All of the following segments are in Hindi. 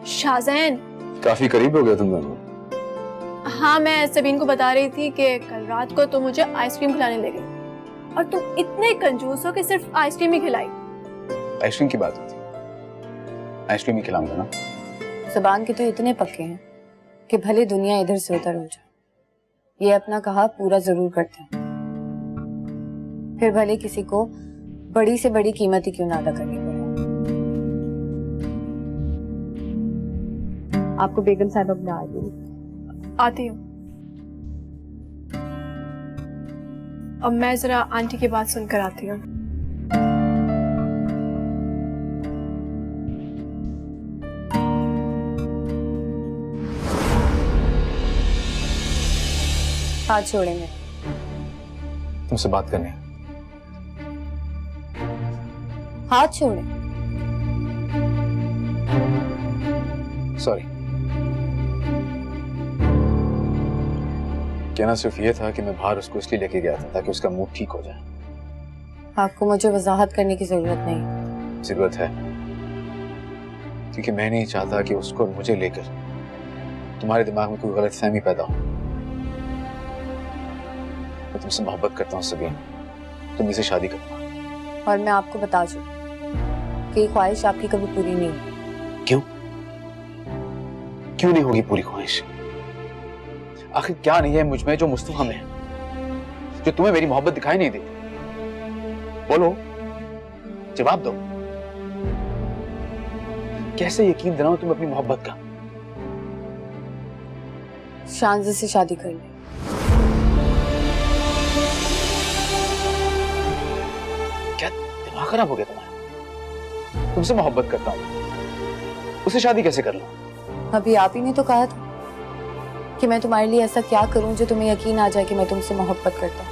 शाज़ैन, काफी करीब हो गया तुम दोनों। हाँ मैं सबीन को बता रही थी कि कल रात को तुम मुझे आइसक्रीम खिलाने ले गई और तुम इतने कंजूस हो कि सिर्फ आइसक्रीम ही खिलाई। आइसक्रीम की बात होती, आइसक्रीम ही खिलाऊंगा ना। ज़बान के तो इतने पक्के हैं कि भले दुनिया इधर से उधर हो जाए, ये अपना कहा पूरा जरूर करते हैं, फिर भले किसी को बड़ी से बड़ी कीमत ही क्यों ना अदा करनी पड़े। आपको बेगम साहब अपना आती हूँ। अब मैं जरा आंटी की बात सुनकर आती हूँ। हाथ छोड़े मेरे। तुमसे बात करनी है। हाथ छोड़े। सॉरी। कहना सिर्फ ये था कि मैं बाहर उसको इसलिए लेके गया था ताकि उसका मूड ठीक हो जाए। आपको मुझे वजाहत करने की जरूरत नहीं। जरूरत है, क्योंकि मैं नहीं चाहता कि उसको और मुझे लेकर तुम्हारे दिमाग में कोई गलतफहमी पैदा हो। मैं तुमसे मोहब्बत करता हूँ सबीन, तुम इसे शादी करना। और मैं आपको बता चुकी कि ये ख्वाहिश आपकी कभी पूरी नहीं होगी। क्यों? क्यों नहीं होगी पूरी ख्वाहिश? आखिर क्या नहीं है मुझ में जो मुस्तफा में है, जो तुम्हें मेरी मोहब्बत दिखाई नहीं देती? बोलो, जवाब दो। कैसे यकीन दिलाऊं तुम्हें अपनी मोहब्बत का? शांजा से शादी कर ले। क्या दिमाग खराब हो गया तुम्हारा? तुमसे मोहब्बत करता हूं, उसे शादी कैसे कर लूं? अभी आप ही ने तो कहा था कि मैं तुम्हारे लिए ऐसा क्या करूं जो तुम्हें यकीन आ जाए कि मैं तुमसे मोहब्बत करता हूं।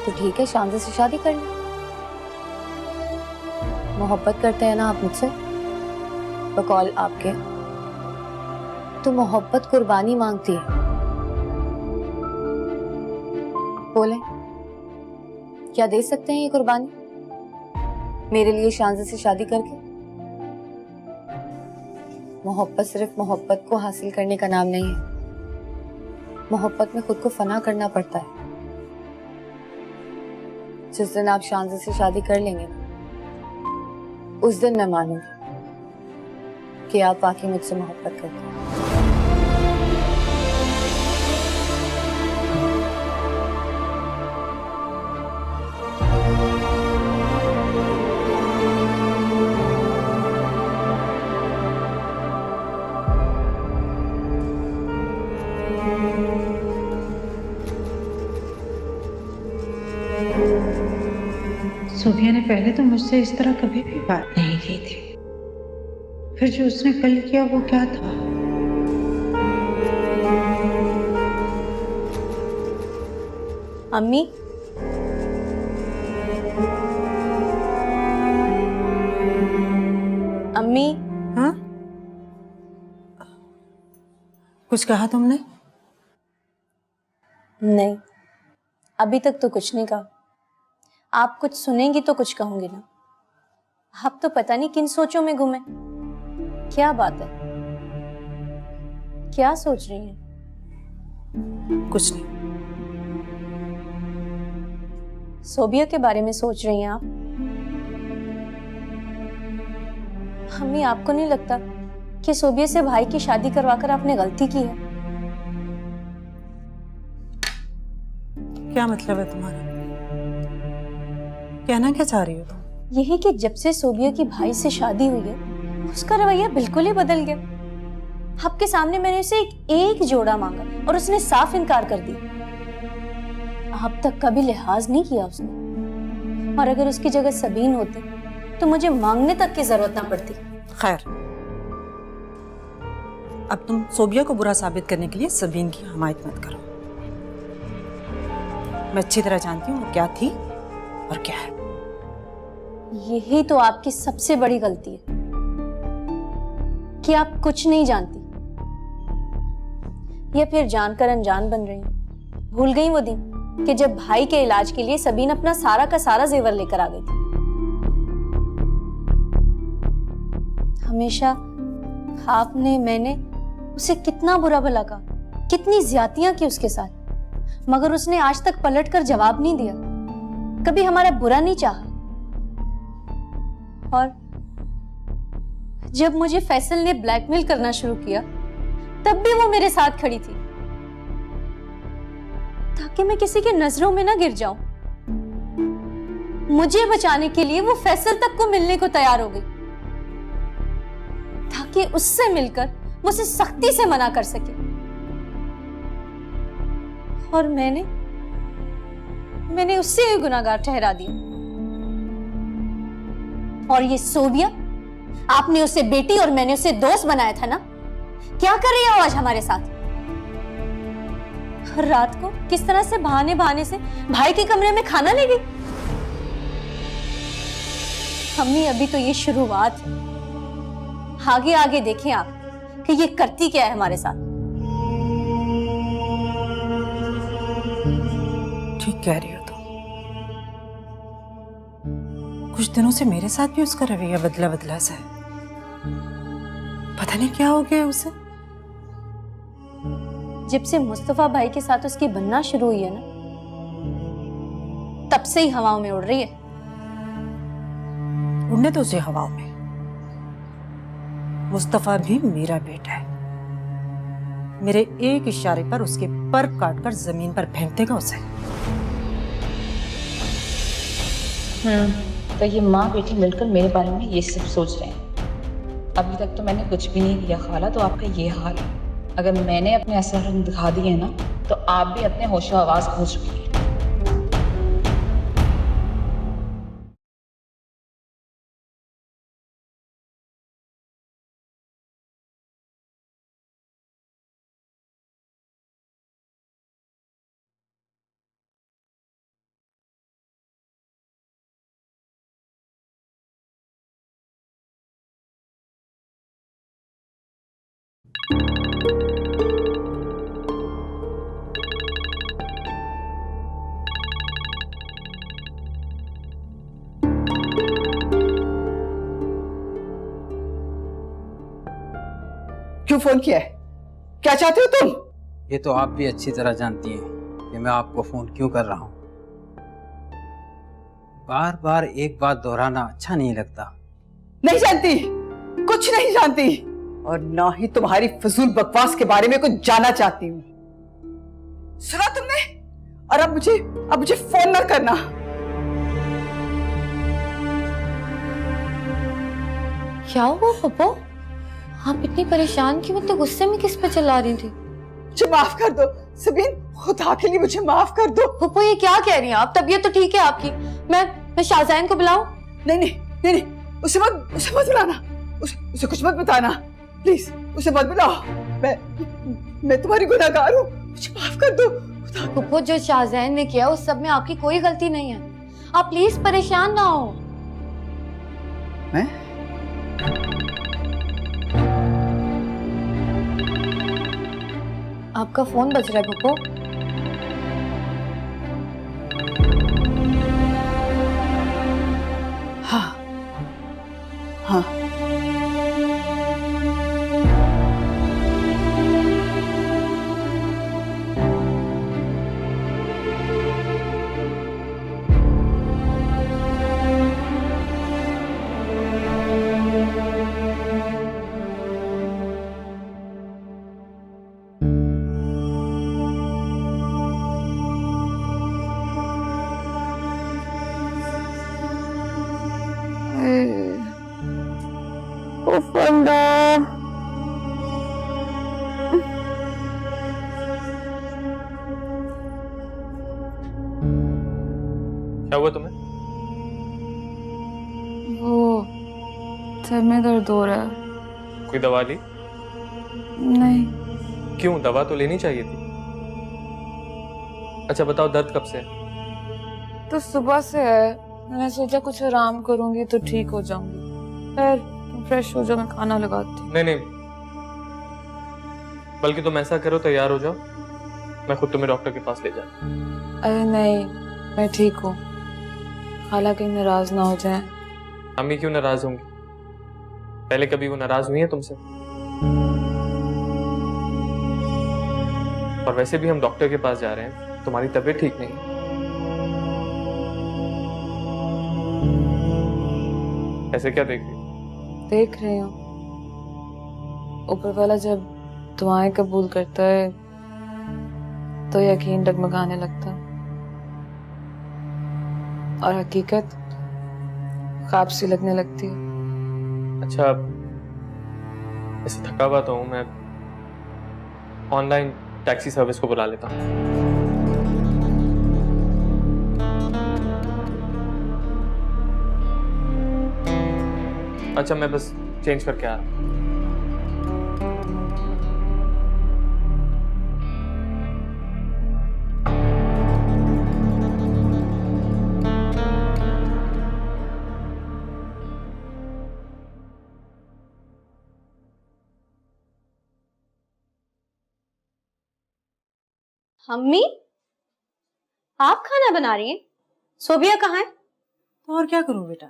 तो ठीक है, शांजा से शादी कर ले। मोहब्बत करते हैं ना आप मुझसे, बकौल आपके तो मोहब्बत कुर्बानी मांगती है। बोले, क्या दे सकते हैं ये कुर्बानी मेरे लिए शांजा से शादी करके? मोहब्बत सिर्फ मोहब्बत को हासिल करने का नाम नहीं है। मोहब्बत में खुद को फना करना पड़ता है। जिस दिन आप शांजा से शादी कर लेंगे ना, उस दिन मैं मानूंगी कि आप वाकई मुझसे मोहब्बत करते हैं। सोफिया ने पहले तो मुझसे इस तरह कभी भी बात नहीं की थी, फिर जो उसने कल किया वो क्या था? अम्मी, अम्मी। हाँ, कुछ कहा तुमने? नहीं, अभी तक तो कुछ नहीं कहा। आप कुछ सुनेंगी तो कुछ कहूंगी ना। आप तो पता नहीं किन सोचों में घूमे। क्या बात है, क्या सोच रही हैं? कुछ नहीं। सोबिया के बारे में सोच रही हैं आप? हमें आपको नहीं लगता कि सोबिया से भाई की शादी करवाकर आपने गलती की है? क्या मतलब है तुम्हारा? कहना क्या चाह रही हो तुम? यही कि जब से सोबिया की भाई से शादी हुई है, उसका रवैया बिल्कुल ही बदल गया। आपके सामने मैंने उसे एक जोड़ा मांगा और उसने साफ इनकार कर दिया। आप तक कभी लिहाज नहीं किया उसने। और अगर उसकी जगह सबीन होती तो मुझे मांगने तक की जरूरत ना पड़ती। खैर, अब तुम सोबिया को बुरा साबित करने के लिए सबीन की हमायत मत करो। मैं अच्छी तरह जानती हूँ वो क्या थी और क्या है। यही तो आपकी सबसे बड़ी गलती है कि आप कुछ नहीं जानती, या फिर जानकर अनजान बन रही हैं। भूल गई वो दिन कि जब भाई के इलाज के लिए सबीन अपना सारा का सारा जेवर लेकर आ गई थी। हमेशा आपने, मैंने उसे कितना बुरा भला कहा, कितनी ज्यादतियां की उसके साथ, मगर उसने आज तक पलट कर जवाब नहीं दिया, कभी हमारा बुरा नहीं चाहा। और जब मुझे फैसल ने ब्लैकमेल करना शुरू किया, तब भी वो मेरे साथ खड़ी थी, ताकि मैं किसी की नजरों में ना गिर जाऊं। मुझे बचाने के लिए वो फैसल तक को मिलने को तैयार हो गई, ताकि उससे मिलकर मुझसे सख्ती से मना कर सके। और मैंने उससे ही गुनाहगार ठहरा दिया। और ये सोबिया, आपने उसे बेटी और मैंने उसे दोस्त बनाया था ना? क्या कर रही हो आज हमारे साथ? हर रात को किस तरह से बहाने बहाने से भाई के कमरे में खाना ले गई। हमने अभी तो ये शुरुआत है, आगे आगे देखें आप कि ये करती क्या है हमारे साथ। ठीक कह रही हो तुम। कुछ दिनों से मेरे साथ भी उसका रवैया बदला बदला सा है। पता नहीं क्या हो गया उसे। जब से मुस्तफा भाई के साथ उसकी बनना शुरू हुई है ना, तब से ही हवाओं में उड़ रही है। उड़ने तो उसे हवाओं में। मुस्तफा भी मेरा बेटा है। मेरे एक इशारे पर उसके पर काटकर जमीन पर फेंक देगा उसे। तो ये माँ बेटी मिलकर मेरे बारे में ये सब सोच रहे हैं। अभी तक तो मैंने कुछ भी नहीं किया खाला, तो आपका ये हाल है। अगर मैंने अपने असर रंग दिखा दिए ना, तो आप भी अपने होशो आवाज खो चुकी है। क्यों फोन किया है? क्या चाहते हो तुम? ये तो आप भी अच्छी तरह जानती हैं कि मैं आपको फोन क्यों कर रहा हूं। बार बार एक बात दोहराना अच्छा नहीं लगता। नहीं जानती, कुछ नहीं जानती, और ना ही तुम्हारी फजूल बकवास के बारे में कुछ जानना चाहती हूँ। सुना तुमने? और अब मुझे फोन ना करना। क्या हुआ पप्पो? आप इतनी परेशान क्यों, इतने गुस्से में किस पे चिल्ला रही थी? मुझे माफ कर दो सबीन, खुदा के लिए मुझे माफ कर दो। पप्पो ये क्या कह रही हैं आप? तबीयत तो ठीक है आपकी। मैं शाहजैन को बुलाऊं? नहीं, उसे मत बुलाना, उसे कुछ मत बताना, प्लीज उसे मत बुलाओ। मैं तुम्हारी गुनहगार हूँ, मुझे माफ कर दो। पप्पो जो शाहजैन ने किया उस सब में आपकी कोई गलती नहीं है। आप प्लीज परेशान ना हो। मैं? आपका फोन बज रहा है पप्पो। हाँ। क्या हुआ तुम्हें? वो सर में दर्द हो रहा है। कोई दवा ली? नहीं। क्यों, दवा तो लेनी चाहिए थी। अच्छा बताओ, दर्द कब से है? तो सुबह से है। मैंने सोचा कुछ आराम करूंगी तो ठीक हो जाऊंगी। फिर तुम फ्रेश हो जाओ, मैं खाना लगाती। नहीं, बल्कि तुम ऐसा करो, तैयार हो जाओ, मैं खुद तुम्हें डॉक्टर के पास ले जाऊं। अरे नहीं, मैं ठीक हूँ। खाला कहीं नाराज ना हो जाए। अम्मी क्यों नाराज होंगी? पहले कभी वो नाराज हुई है तुमसे? और वैसे भी हम डॉक्टर के पास जा रहे हैं, तुम्हारी तबीयत ठीक नहीं है। ऐसे क्या देख रही हो? देख रही हूँ, ऊपर वाला जब दुआएं कबूल करता है तो यकीन डगमगाने लगता है और हकीकत ख्वाब सी लगने लगती है। अच्छा, ऐसे थका हुआ तो हूँ मैं, ऑनलाइन टैक्सी सर्विस को बुला लेता हूँ। अच्छा, मैं बस चेंज करके आ रहा हूँ। अम्मी, आप खाना बना रही हैं? सोबिया कहाँ है? तो और क्या करूं बेटा,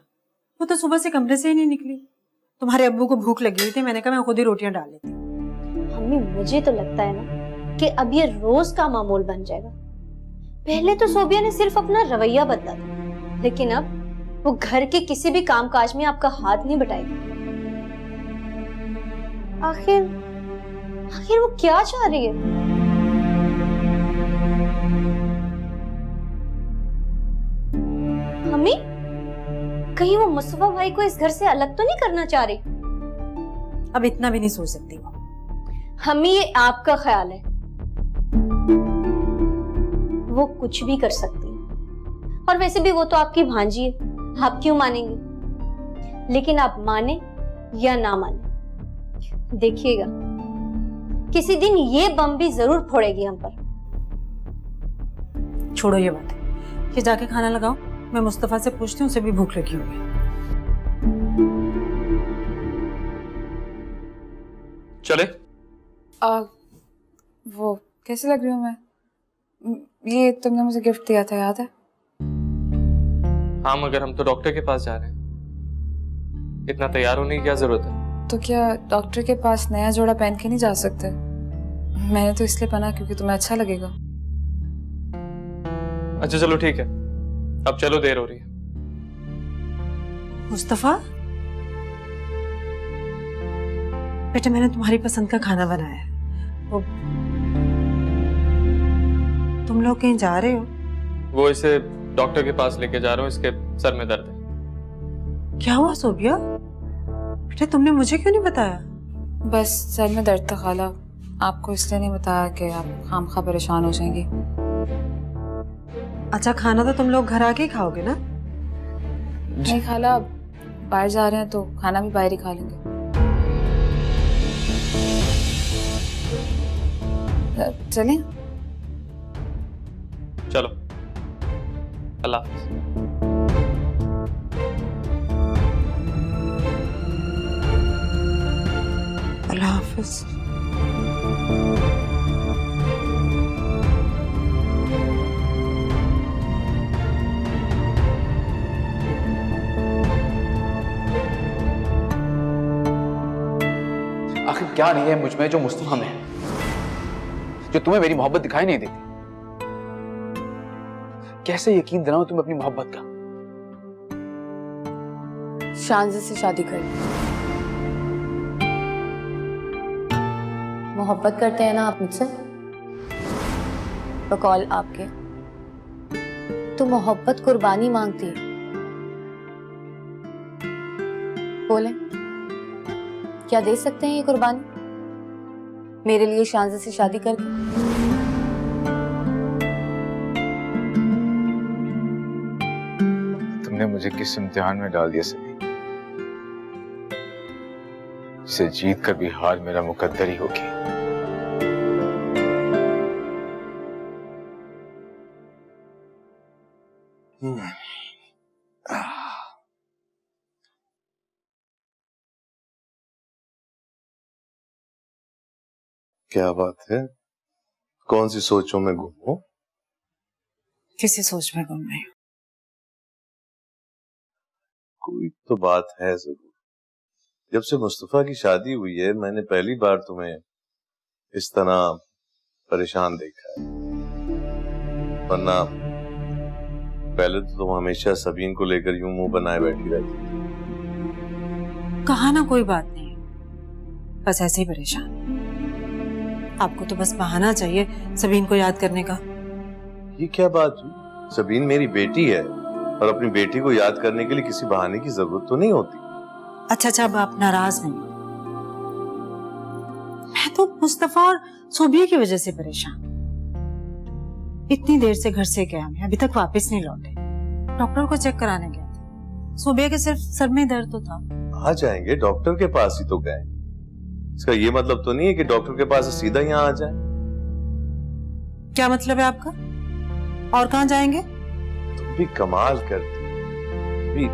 वो तो सुबह से कमरे से ही नहीं निकली। तुम्हारे अब्बू को भूख लगी हुई थी, मैंने कहा मैं खुद ही रोटियां डाल लेती हूँ। अम्मी, मुझे तो लगता है ना कि अब ये रोज का मामूल बन जाएगा। पहले तो सोबिया ने सिर्फ अपना रवैया बदला था, लेकिन अब वो घर के किसी भी कामकाज में आपका हाथ नहीं बटाएगी। आखिर वो क्या चाह रही है? अम्मी, कहीं वो मुस्तफा भाई को इस घर से अलग तो नहीं करना चाह रही? अब इतना भी नहीं सोच सकती वो। अम्मी, ये आपका ख्याल है, वो कुछ भी कर सकती है। और वैसे भी वो तो आपकी भांजी है, आप क्यों मानेंगे? लेकिन आप माने या ना माने, देखिएगा किसी दिन ये बम भी जरूर फोड़ेगी हम पर। छोड़ो ये बात, ये जाके खाना लगाओ, मैं मुस्तफा से पूछती हूँ, उसे भी भूख लगी होगी। चले? वो कैसे लग रही हूँ मैं? ये तुमने मुझे गिफ्ट दिया था, याद है? हाँ, मगर हम तो डॉक्टर के पास जा रहे हैं, इतना तैयार होने की क्या जरूरत है? तो क्या डॉक्टर के पास नया जोड़ा पहन के नहीं जा सकते? मैंने तो इसलिए पहना क्योंकि तुम्हें अच्छा लगेगा। अच्छा चलो ठीक है, अब चलो, देर हो रही है। मुस्तफा बेटा, मैंने तुम्हारी पसंद का खाना बनाया है। वो तुम लोग कहीं जा रहे हो? वो इसे डॉक्टर के पास लेके जा रहा हूँ, इसके सर में दर्द है। क्या हुआ सोबिया? बेटा तुमने मुझे क्यों नहीं बताया? बस सर में दर्द था खाला, आपको इसलिए नहीं बताया कि आप खामखा परेशान हो जाएंगी। अच्छा, खाना तो तुम लोग घर आके ही खाओगे ना? नहीं खाला, बाहर जा रहे हैं तो खाना भी बाहर ही खा लेंगे। चलें? चलो, अल्लाह हाफ़िज़। अल्लाह हाफिज। आखिर क्या नहीं है मुझ में जो मुस्तफा में है, जो तुम्हें मेरी मोहब्बत दिखाई नहीं देती? कैसे यकीन दिलाऊं तुम्हें अपनी मोहब्बत का? शानज़ से शादी कर ली। मोहब्बत करते हैं ना आप मुझसे, बकौल आपके तो मोहब्बत कुर्बानी मांगती है। बोले, क्या दे सकते हैं ये कुर्बानी मेरे लिए शानज़ से शादी करके? तुमने मुझे किस इम्तिहान में डाल दिया सभी, जिसे जीत कर भी हार मेरा मुकद्दर ही होगी। क्या बात है, कौन सी सोचों में गुम हो? किसी सोच में गुम नहीं। कोई तो बात है जरूर, जब से मुस्तफा की शादी हुई है मैंने पहली बार तुम्हें इस तरह परेशान देखा है, वरना पहले तो तुम हमेशा सबीन को लेकर यूं मुंह बनाए बैठी रहती थी। कहा ना कोई बात नहीं, बस ऐसे ही परेशान। आपको तो बस बहाना चाहिए सबीन को याद करने का। ये क्या बात हुई? सबीन मेरी बेटी है और अपनी बेटी को याद करने के लिए किसी बहाने की जरूरत तो नहीं होती। अच्छा, अब आप नाराज नहीं। मैं तो मुस्तफा और सोबिया की वजह से परेशान। इतनी देर से घर से गया, मैं अभी तक वापस नहीं लौटे। डॉक्टर को चेक कराने गया था। सोबिया के सिर्फ सर में दर्द तो था। आ जाएंगे, डॉक्टर के पास ही तो गए। इसका ये मतलब तो नहीं है कि डॉक्टर के पास सीधा यहाँ आ जाए। क्या मतलब है आपका? और कहाँ जाएंगे? तुम भी कमाल करती।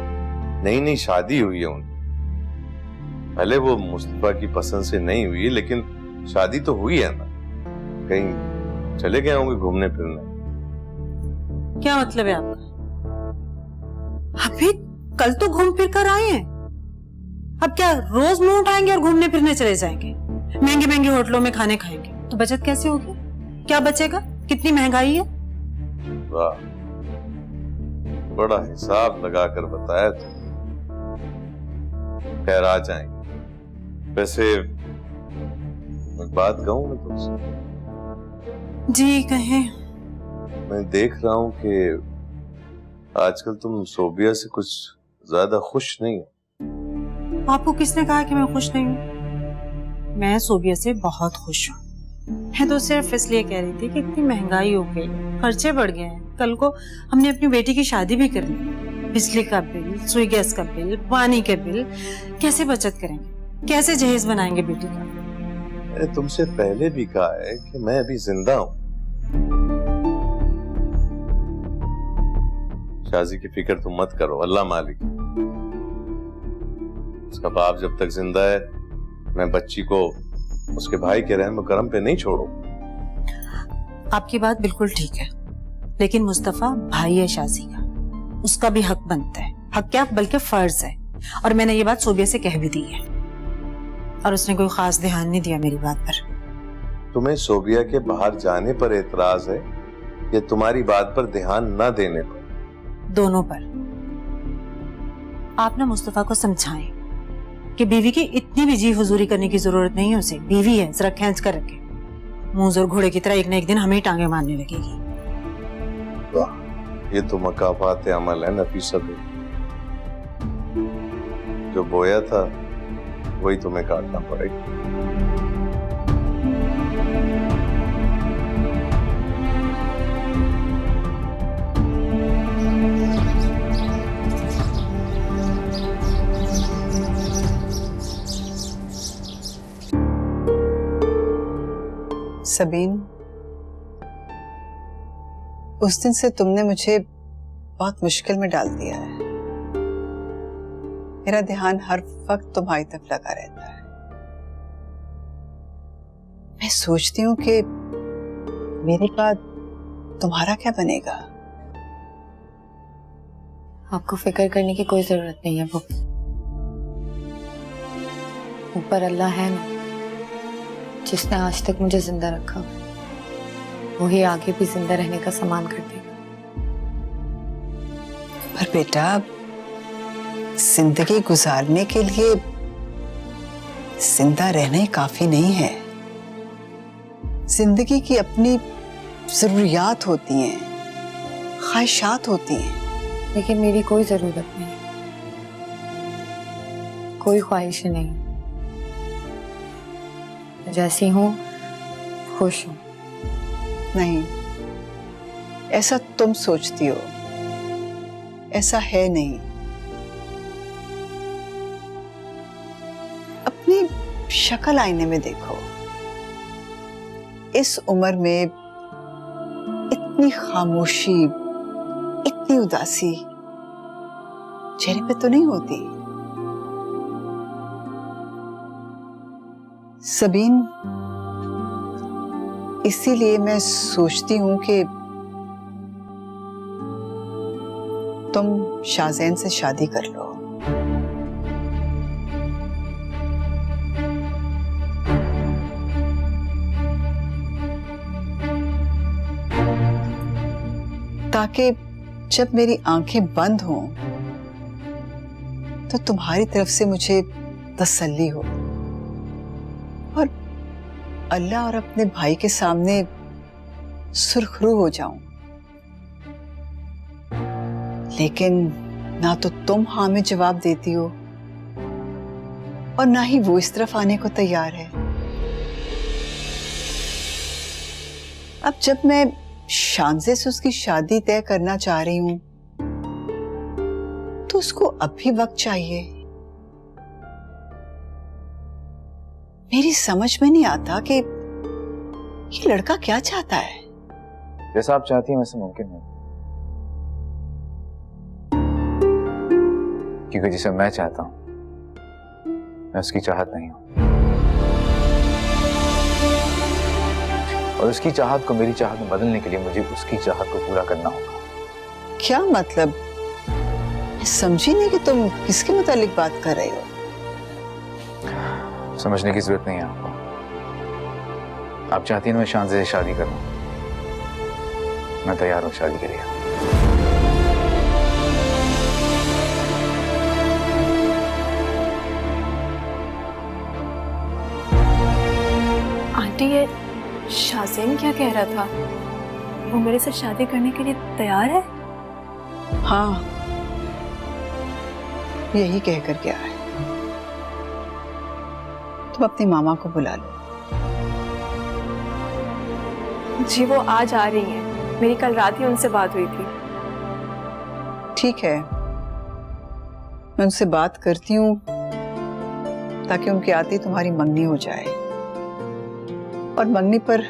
नई नई शादी हुई है उनकी, भले वो मुस्तफा की पसंद से नहीं हुई, लेकिन शादी तो हुई है ना। कहीं चले गए होंगे घूमने फिरने। क्या मतलब है आपका? अभी कल तो घूम फिर कर आए हैं, अब क्या रोज मुंह उठाएंगे और घूमने फिरने चले जाएंगे? महंगे महंगे होटलों में खाने खाएंगे तो बचत कैसे होगी? क्या बचेगा? कितनी महंगाई है। वाह, बड़ा हिसाब लगाकर बताया तुम। खैर आ जाएंगे। वैसे एक बात कहूं मैं तुमसे? जी कहें। मैं देख रहा हूं कि आजकल तुम सोबिया से कुछ ज्यादा खुश नहीं हो। आपको किसने कहा कि मैं खुश नहीं हूँ? मैं सोबिया से बहुत खुश हूँ। मैं तो सिर्फ इसलिए कह रही थी कि इतनी महंगाई हो गई, खर्चे बढ़ गए हैं। कल को हमने अपनी बेटी की शादी भी करनी है। बिजली का बिल, सुई गैस का बिल, पानी के बिल, कैसे बचत करेंगे? कैसे जहेज बनाएंगे बेटी का? मैंने तुमसे पहले भी कहा है कि मैं अभी जिंदा हूं। शाजी की फिक्र तुम मत करो, अल्लाह मालिक। उसका बाप जब तक जिंदा है मैं बच्ची को उसके भाई के रहम करम पे नहीं छोड़ू। आपकी बात बिल्कुल ठीक है, लेकिन मुस्तफा भाई है शाजी का, उसका भी हक बनता है। हक क्या बल्कि फर्ज है। और मैंने ये बात सोबिया से कह भी दी है और उसने कोई खास ध्यान नहीं दिया मेरी बात पर। तुम्हें सोबिया के बाहर जाने पर एतराज है या तुम्हारी बात पर ध्यान न देने पर? दोनों पर। आप ना मुस्तफा को समझाएं कि बीवी की इतनी भी जी हुजूरी करने की जरूरत नहीं है उसे। बीवी है, जरा खींच कर रखे। मुंह और घोड़े की तरह एक न एक दिन हमें ही टांगे मारने लगेगी। वाह, ये तो मकाफात अमल है नफीसा बेटी। जो बोया था वही तुम्हें काटना पड़ेगा। सबीन, उस दिन से तुमने मुझे बहुत मुश्किल में डाल दिया है। मेरा ध्यान हर वक्त तुम्हारी तरफ लगा रहता है। मैं सोचती हूँ कि मेरे बाद तुम्हारा क्या बनेगा। आपको फिक्र करने की कोई जरूरत नहीं है। वो ऊपर अल्लाह है ना, जिसने आज तक मुझे जिंदा रखा, वही आगे भी जिंदा रहने का सामान कर देगा। पर बेटा, जिंदगी गुजारने के लिए जिंदा रहना ही काफी नहीं है। जिंदगी की अपनी जरूरियात होती हैं, ख्वाहिशात होती हैं। लेकिन मेरी कोई जरूरत नहीं, कोई ख्वाहिश नहीं। जैसी हूं खुश हूं। नहीं, ऐसा तुम सोचती हो, ऐसा है नहीं। अपनी शक्ल आईने में देखो। इस उम्र में इतनी खामोशी, इतनी उदासी चेहरे पे तो नहीं होती। सबीन, इसीलिए मैं सोचती हूं कि तुम शाहजैन से शादी कर लो। ताकि जब मेरी आंखें बंद हों तो तुम्हारी तरफ से मुझे तसल्ली हो और अल्लाह और अपने भाई के सामने सुरखरू हो जाऊं। लेकिन ना तो तुम हाँ में जवाब देती हो और ना ही वो इस तरफ आने को तैयार है। अब जब मैं शानज़े से उसकी शादी तय करना चाह रही हूं तो उसको अब भी वक्त चाहिए। मेरी समझ में नहीं आता कि ये लड़का क्या चाहता है। जैसा आप चाहती हैं वैसे मुमकिन है, क्योंकि जिसे मैं चाहता हूं मैं उसकी चाहत नहीं हूं, और उसकी चाहत को मेरी चाहत में बदलने के लिए मुझे उसकी चाहत को पूरा करना होगा। क्या मतलब? मैं समझी नहीं कि तुम किसके मुतालिक बात कर रहे हो। समझने की जरूरत नहीं है आपको। आप चाहती हैं मैं शानज़े से शादी करूं, मैं तैयार हूं शादी के लिए। आंटी, ये शाज़ेन क्या कह रहा था? वो मेरे से शादी करने के लिए तैयार है? हाँ, यही कहकर गया है। तुम अपनी मामा को बुला लो। जी वो आज आ रही हैं। मेरी कल रात ही उनसे बात हुई थी। ठीक है, मैं उनसे बात करती हूँ ताकि उनके आते ही तुम्हारी मंगनी हो जाए और मंगनी पर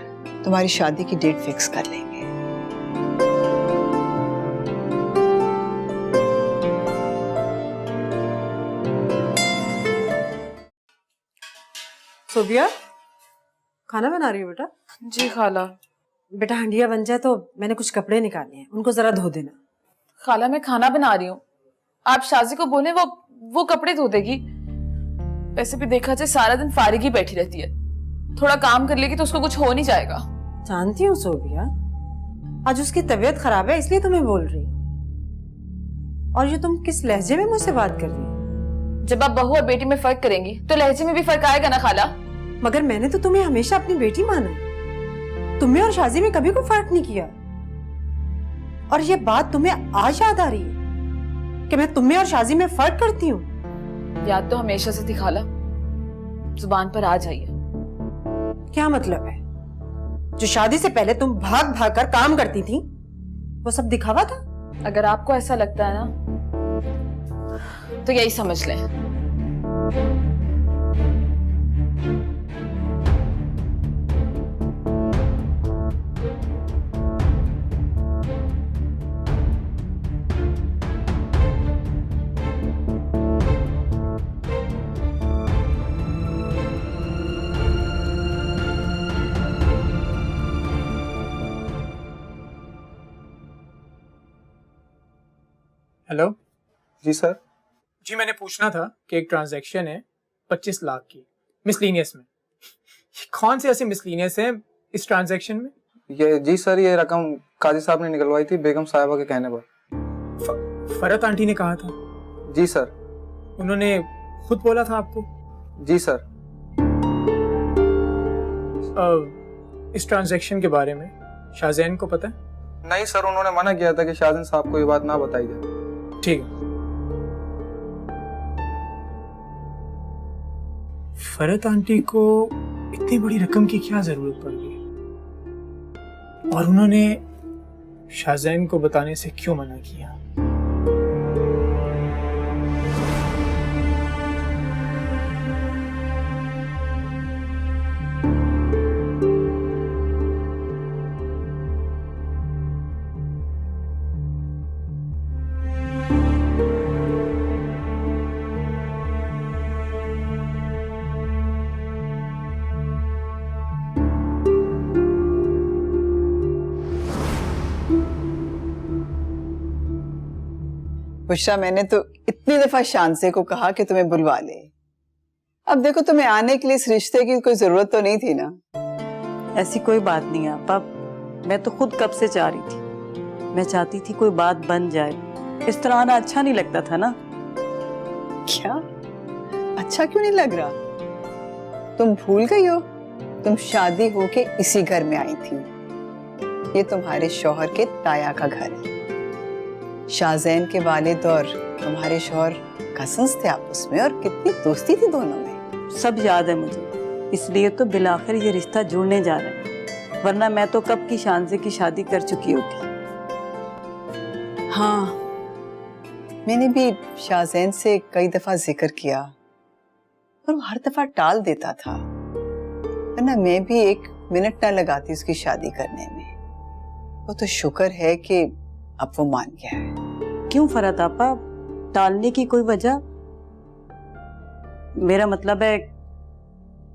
तुम्हारी शादी की डेट फिक्स कर लेंगे। सोबिया, खाना बना रही हो बेटा? जी खाला। बेटा हंडिया बन जाए तो मैंने कुछ कपड़े निकाले हैं, उनको जरा धो देना। खाला मैं खाना बना रही हूँ, आप शाजी को बोले वो कपड़े धो देगी। वैसे भी देखा जाए सारा दिन फारिग ही बैठी रहती है, थोड़ा काम कर लेगी तो उसको कुछ हो नहीं जाएगा। जानती हूँ सोबिया, आज उसकी तबीयत खराब है इसलिए तुम्हें बोल रही हूँ। और ये तुम किस लहजे में मुझसे बात कर रही हो? जब आप बहू और बेटी में फर्क करेंगी तो लहजे में भी फर्क आएगा ना खाला। मगर मैंने तो तुम्हें हमेशा अपनी बेटी माना है, तुम्हें और शाजी में कभी कोई फर्क नहीं किया। और ये बात तुम्हें आज याद आ रही है कि मैं तुम्हें और शाजी में फर्क करती हूँ? याद तो हमेशा से थी खाला, जुबान पर आ जाइए। क्या मतलब है? जो शादी से पहले तुम भाग भाग कर काम करती थी वो सब दिखावा था? अगर आपको ऐसा लगता है ना तो यही समझ लें। हेलो जी सर। जी मैंने पूछना था कि एक ट्रांजैक्शन है 25 लाख की मिसलीनियस में। कौन से ऐसे मिसलीनियस हैं इस ट्रांजैक्शन में? ये जी सर, ये रकम काजी साहब ने निकलवाई थी बेगम साहिबा के कहने पर। फरत आंटी ने कहा था? जी सर। उन्होंने खुद बोला था आपको? जी सर। इस ट्रांजैक्शन के बारे में शाहजैन को पता है? नहीं सर, उन्होंने मना किया था कि शाहजैन साहब को ये बात ना बताई जाए। ठीक है। फरत आंटी को इतनी बड़ी रकम की क्या जरूरत पड़ गई और उन्होंने शाहजैन को बताने से क्यों मना किया? बुशरा, मैंने तो इतनी दफा शानसे को कहा कि तुम्हें बुलवा ले। अब देखो, तुम्हें आने के लिए इस रिश्ते की कोई जरूरत तो नहीं थी ना। ऐसी कोई बात नहीं है आपा, मैं तो खुद कब से चाह रही थी। मैं चाहती थी कोई बात बन जाए, इस तरह आना अच्छा नहीं लगता था ना। क्या अच्छा क्यों नहीं लग रहा? तुम भूल गई हो, तुम शादी होके इसी घर में आई थी। ये तुम्हारे शौहर के ताया का घर है। शाहजैन के वालिद और तुम्हारे शौहर कजिन्स थे आपस में, और कितनी दोस्ती थी दोनों में। सब याद है मुझे, इसलिए तो बिलाखिर ये रिश्ता जुड़ने जा रहा है, वरना मैं तो कब की शानज़े की शादी कर चुकी होती। हाँ, मैंने भी शाहजैन से कई दफा जिक्र किया, पर वो हर दफा टाल देता था, वरना मैं भी एक मिनट न लगाती उसकी शादी करने में। वो तो शुक्र है कि अब वो मान गया है। क्यों फरहत आपा, टालने की कोई वजह? मेरा मतलब है,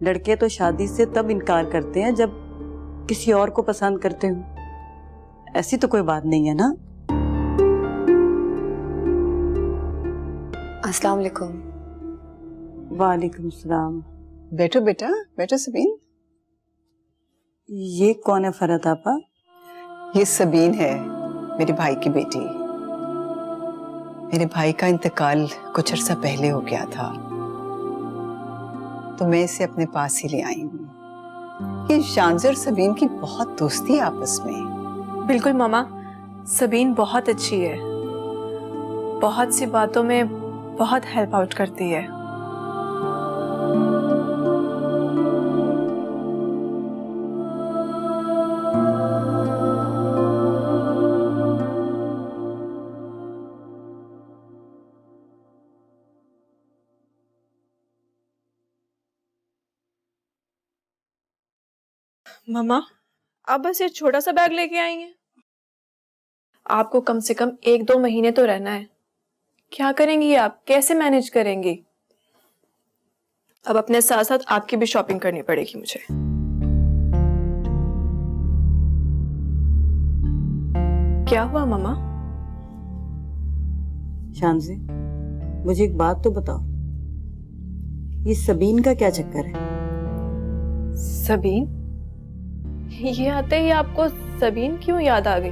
लड़के तो शादी से तब इनकार करते हैं जब किसी और को पसंद करते हो। ऐसी तो कोई बात नहीं है ना? अस्सलाम वालेकुम। वालेकुम सलाम। बैठो बेटा, बैठो सबीन। ये कौन है फरहत आपा? ये सबीन है, मेरे भाई की बेटी। मेरे भाई का इंतकाल कुछ अर्सा पहले हो गया था, तो मैं इसे अपने पास ही ले आई हूँ। ये शानज़े और सबीन की बहुत दोस्ती है आपस में। बिल्कुल मामा, सबीन बहुत अच्छी है, बहुत सी बातों में बहुत हेल्प आउट करती है। मामा, आप बस ये छोटा सा बैग लेके आएंगे? आपको कम से कम 1-2 महीने तो रहना है। क्या करेंगी आप, कैसे मैनेज करेंगी? अब अपने साथ साथ आपकी भी शॉपिंग करनी पड़ेगी मुझे। क्या हुआ मामा? शानज़े, मुझे एक बात तो बताओ, ये सबीन का क्या चक्कर है? सबीन? ये आते ही आपको सबीन क्यों याद आ गई?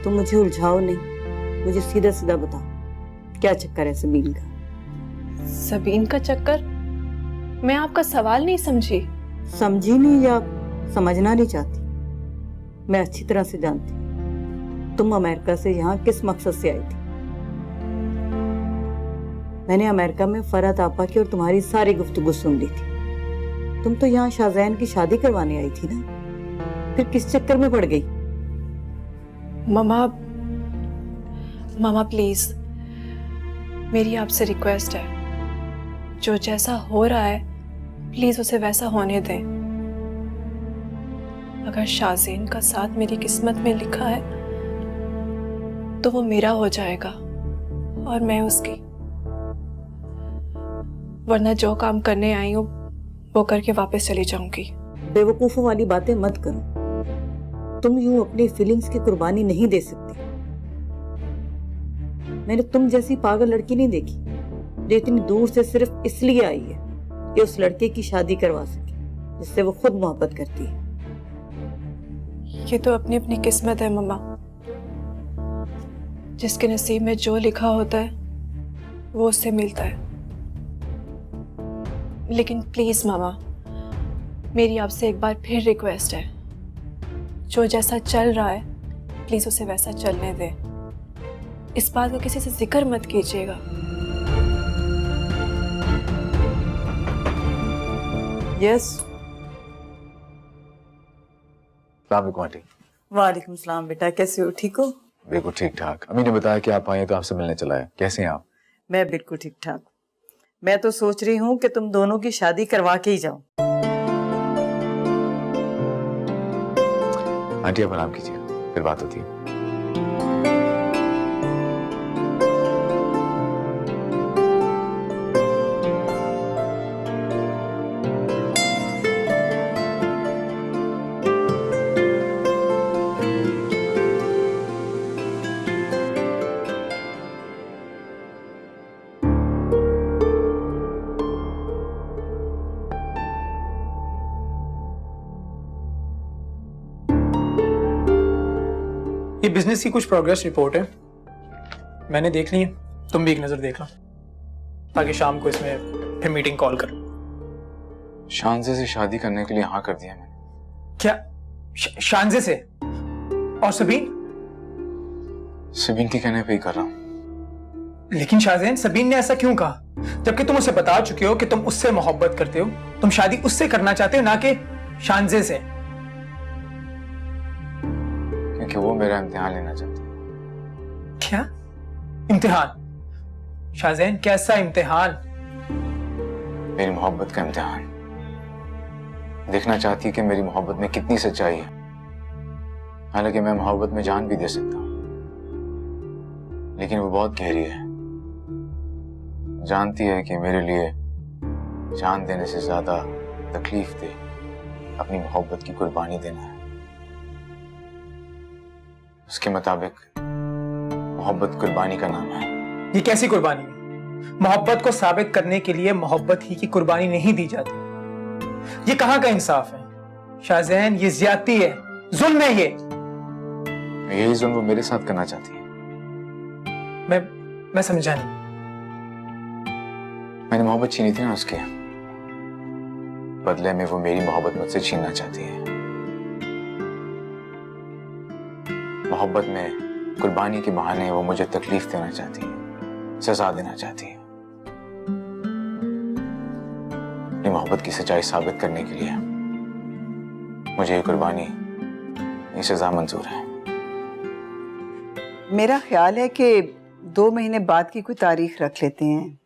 तुम मुझे उलझाओ नहीं, मुझे सीधा सीधा बताओ, क्या चक्कर है सबीन का? सबीन का चक्कर? मैं आपका सवाल नहीं समझी। समझी नहीं या समझना नहीं चाहती? मैं अच्छी तरह से जानती हूँ तुम अमेरिका से यहाँ किस मकसद से आई थी। मैंने अमेरिका में फरहत आपा की और तुम्हारी सारी गुफ्तगू सुन ली थी। तुम तो यहाँ शाहजैन की शादी करवाने आई थी ना, फिर किस चक्कर में पड़ गई? मामा प्लीज, मेरी आपसे रिक्वेस्ट है, जो जैसा हो रहा है प्लीज उसे वैसा होने दें। अगर शाहजैन का साथ मेरी किस्मत में लिखा है तो वो मेरा हो जाएगा और मैं उसकी, वरना जो काम करने आई हूँ वो करके वापस चली जाऊंगी। बेवकूफों वाली बातें मत करो, तुम यूं अपनी फीलिंग्स की कुर्बानी नहीं दे सकती। मैंने तुम जैसी पागल लड़की नहीं देखी जो इतनी दूर से सिर्फ इसलिए आई है कि उस लड़के की शादी करवा सके जिससे वो खुद मोहब्बत करती है। ये तो अपनी अपनी किस्मत है मम्मा, जिसके नसीब में जो लिखा होता है वो उससे मिलता है। लेकिन प्लीज मामा, मेरी आपसे एक बार फिर रिक्वेस्ट है, जो जैसा चल रहा है प्लीज उसे वैसा चलने दे। इस बात का किसी से जिक्र मत कीजिएगा। यस। आंटी। वालेकुम सलाम बेटा, कैसे हो? ठीक हो? बिल्कुल ठीक ठाक। अम्मी ने बताया कि आप आए तो आपसे मिलने चला है। कैसे हैं आप? मैं बिल्कुल ठीक ठाक। मैं तो सोच रही हूँ कि तुम दोनों की शादी करवा के ही जाओ। आंटी आप आराम कीजिए, फिर बात होती है। ये बिजनेस की कुछ प्रोग्रेस रिपोर्ट है, मैंने देख ली है, तुम भी एक नजर देख लो ताकि शाम को इसमें फिर मीटिंग कॉल कर। शानजे से शादी करने के लिए हाँ कर दिया मैंने। क्या शानजे से? और सबीन? सबीन के कहने पे ही कर रहा हूँ। लेकिन शाहजैन, सबीन ने ऐसा क्यों कहा जबकि तुम उसे बता चुके हो कि तुम उससे मोहब्बत करते हो, तुम शादी उससे करना चाहते हो ना कि शानजे से? क्योंकि वो मेरा इम्तिहान लेना चाहती है। क्या इम्तिहान? शाहजैन, कैसा इम्तिहान? मेरी मोहब्बत का इम्तिहान। देखना चाहती है कि मेरी मोहब्बत में कितनी सच्चाई है। हालांकि मैं मोहब्बत में जान भी दे सकता हूं, लेकिन वो बहुत गहरी है। जानती है कि मेरे लिए जान देने से ज्यादा तकलीफ दे अपनी मोहब्बत की कुर्बानी देना है। उसके मुताबिक मोहब्बत कुर्बानी का नाम है। ये कैसी कुर्बानी है? मोहब्बत को साबित करने के लिए मोहब्बत ही की कुर्बानी नहीं दी जाती। ये कहां का इंसाफ है शाहजैन? ये ज्यादती है, जुल्म है ये। यही जुल्म वो मेरे साथ करना चाहती है। मैं समझा नहीं। मैंने मोहब्बत छीनी थी ना उसके, बदले में वो मेरी मोहब्बत मुझसे छीनना चाहती है। मोहब्बत में कुर्बानी के बहाने वो मुझे तकलीफ देना चाहती है, सजा देना चाहती है। अपनी मोहब्बत की सच्चाई साबित करने के लिए मुझे ये कुर्बानी, ये सजा मंजूर है। मेरा ख्याल है कि 2 महीने बाद की कोई तारीख रख लेते हैं।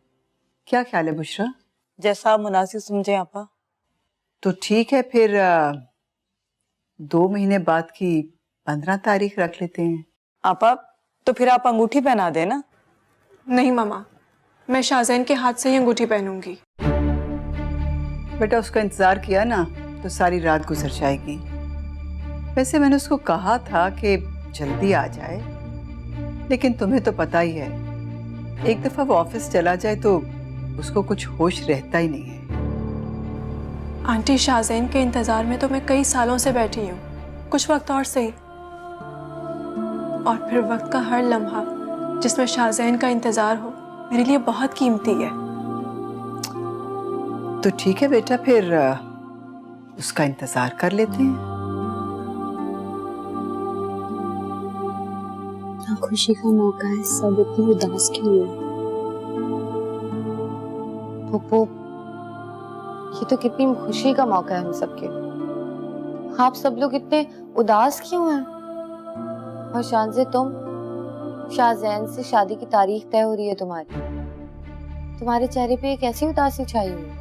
क्या ख्याल है बुशरा? जैसा आप मुनासिब समझे आपा। तो ठीक है, फिर 2 महीने बाद की 15 तारीख रख लेते हैं। आपा तो फिर आप अंगूठी पहना देना। नहीं मामा, मैं शाहजैन के हाथ से ही अंगूठी पहनूंगी। बेटा, उसका इंतजार किया ना तो सारी रात गुजर जाएगी। वैसे मैंने उसको कहा था कि जल्दी आ जाए, लेकिन तुम्हें तो पता ही है, एक दफा वो ऑफिस चला जाए तो उसको कुछ होश रहता ही नहीं है। आंटी, शाहजैन के इंतजार में तो मैं कई सालों से बैठी हूँ। कुछ वक्त और सही। और फिर वक्त का हर लम्हा जिसमें शाहजैन का इंतजार हो मेरे लिए बहुत कीमती है। तो ठीक है बेटा, फिर उसका इंतजार कर लेते हैं। खुशी का मौका है, सब इतने उदास क्यों हुए? पुप्पू, ये तो कितनी खुशी का मौका है हम सबके। आप सब लोग इतने उदास क्यों हैं? और शानजे, तुम शाहजैन से शादी की तारीख तय हो रही है तुम्हारी, तुम्हारे चेहरे पे एक ऐसी उदासी छाई हुई है।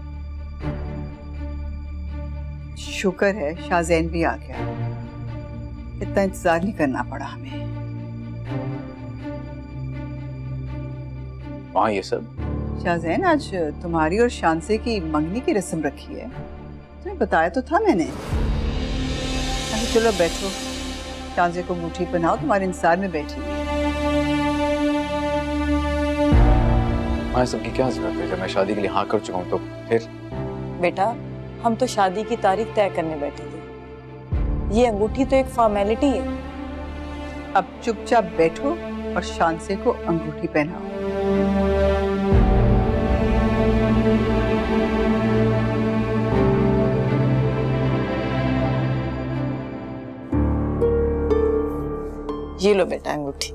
शुक्र है शाहजैन भी आ गया, इतना इंतजार नहीं करना पड़ा हमें। वहाँ ये सब? शाहजैन, आज तुम्हारी और शानसे की मंगनी की रस्म रखी है, तुम्हें बताया तो था मैंने। अच्छा चलो बैठो, शानसे को अंगूठी पहनाओ, तुम्हारे इंतजार में बैठी है। वहाँ सब की क्या जरूरत है? जब मैं शादी के लिए हाँ कर चुका हूँ तो फिर? बेटा, हम तो शादी की तारीख तय करने बैठे थे। ये अंगूठी तो एक फॉर्मेलिटी है। अब चुपचाप बैठो और शानसे को अंगूठी पहनाओ। ये लो बेटा अंगूठी।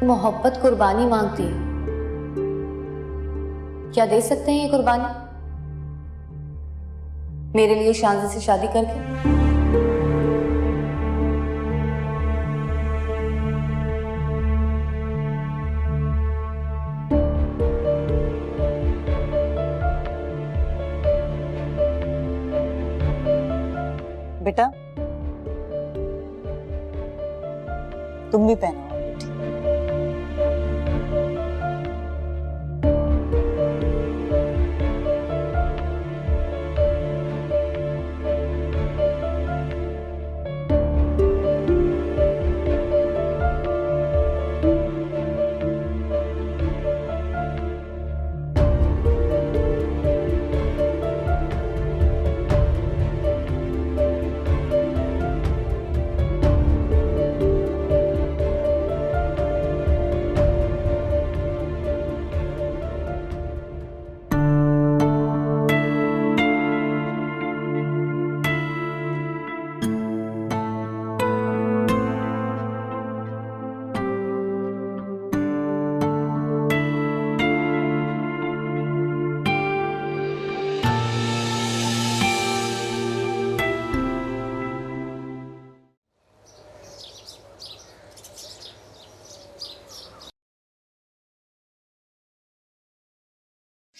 मोहब्बत कुर्बानी मांगती है, क्या दे सकते हैं ये कुर्बानी मेरे लिए शानजे से शादी करके? बेटा, तुम भी पहनो अंगूठी।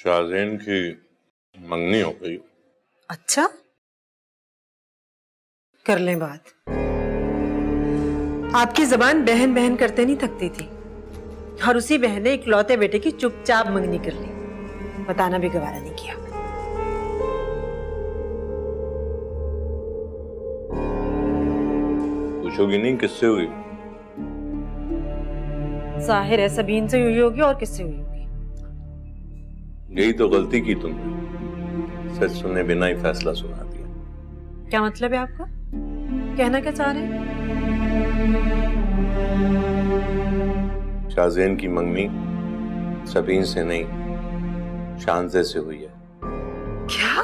शाहजैन की मंगनी हो गई। अच्छा, कर लें बात। आपकी जबान बहन बहन करते नहीं थकती थी, और उसी बहन ने इकलौते बेटे की चुपचाप मंगनी कर ली, बताना भी गवारा नहीं किया। पूछोगी नहीं किससे हुई? जाहिर है सबीन से हुई होगी, और किससे हुई होगी? यही तो गलती की तुमने, सच सुने बिना ही फैसला सुना दिया। क्या मतलब है आपका? कहना क्या चाह रहे हैं? शाहजैन की मंगनी सबीन से नहीं, शानजे से हुई है। क्या?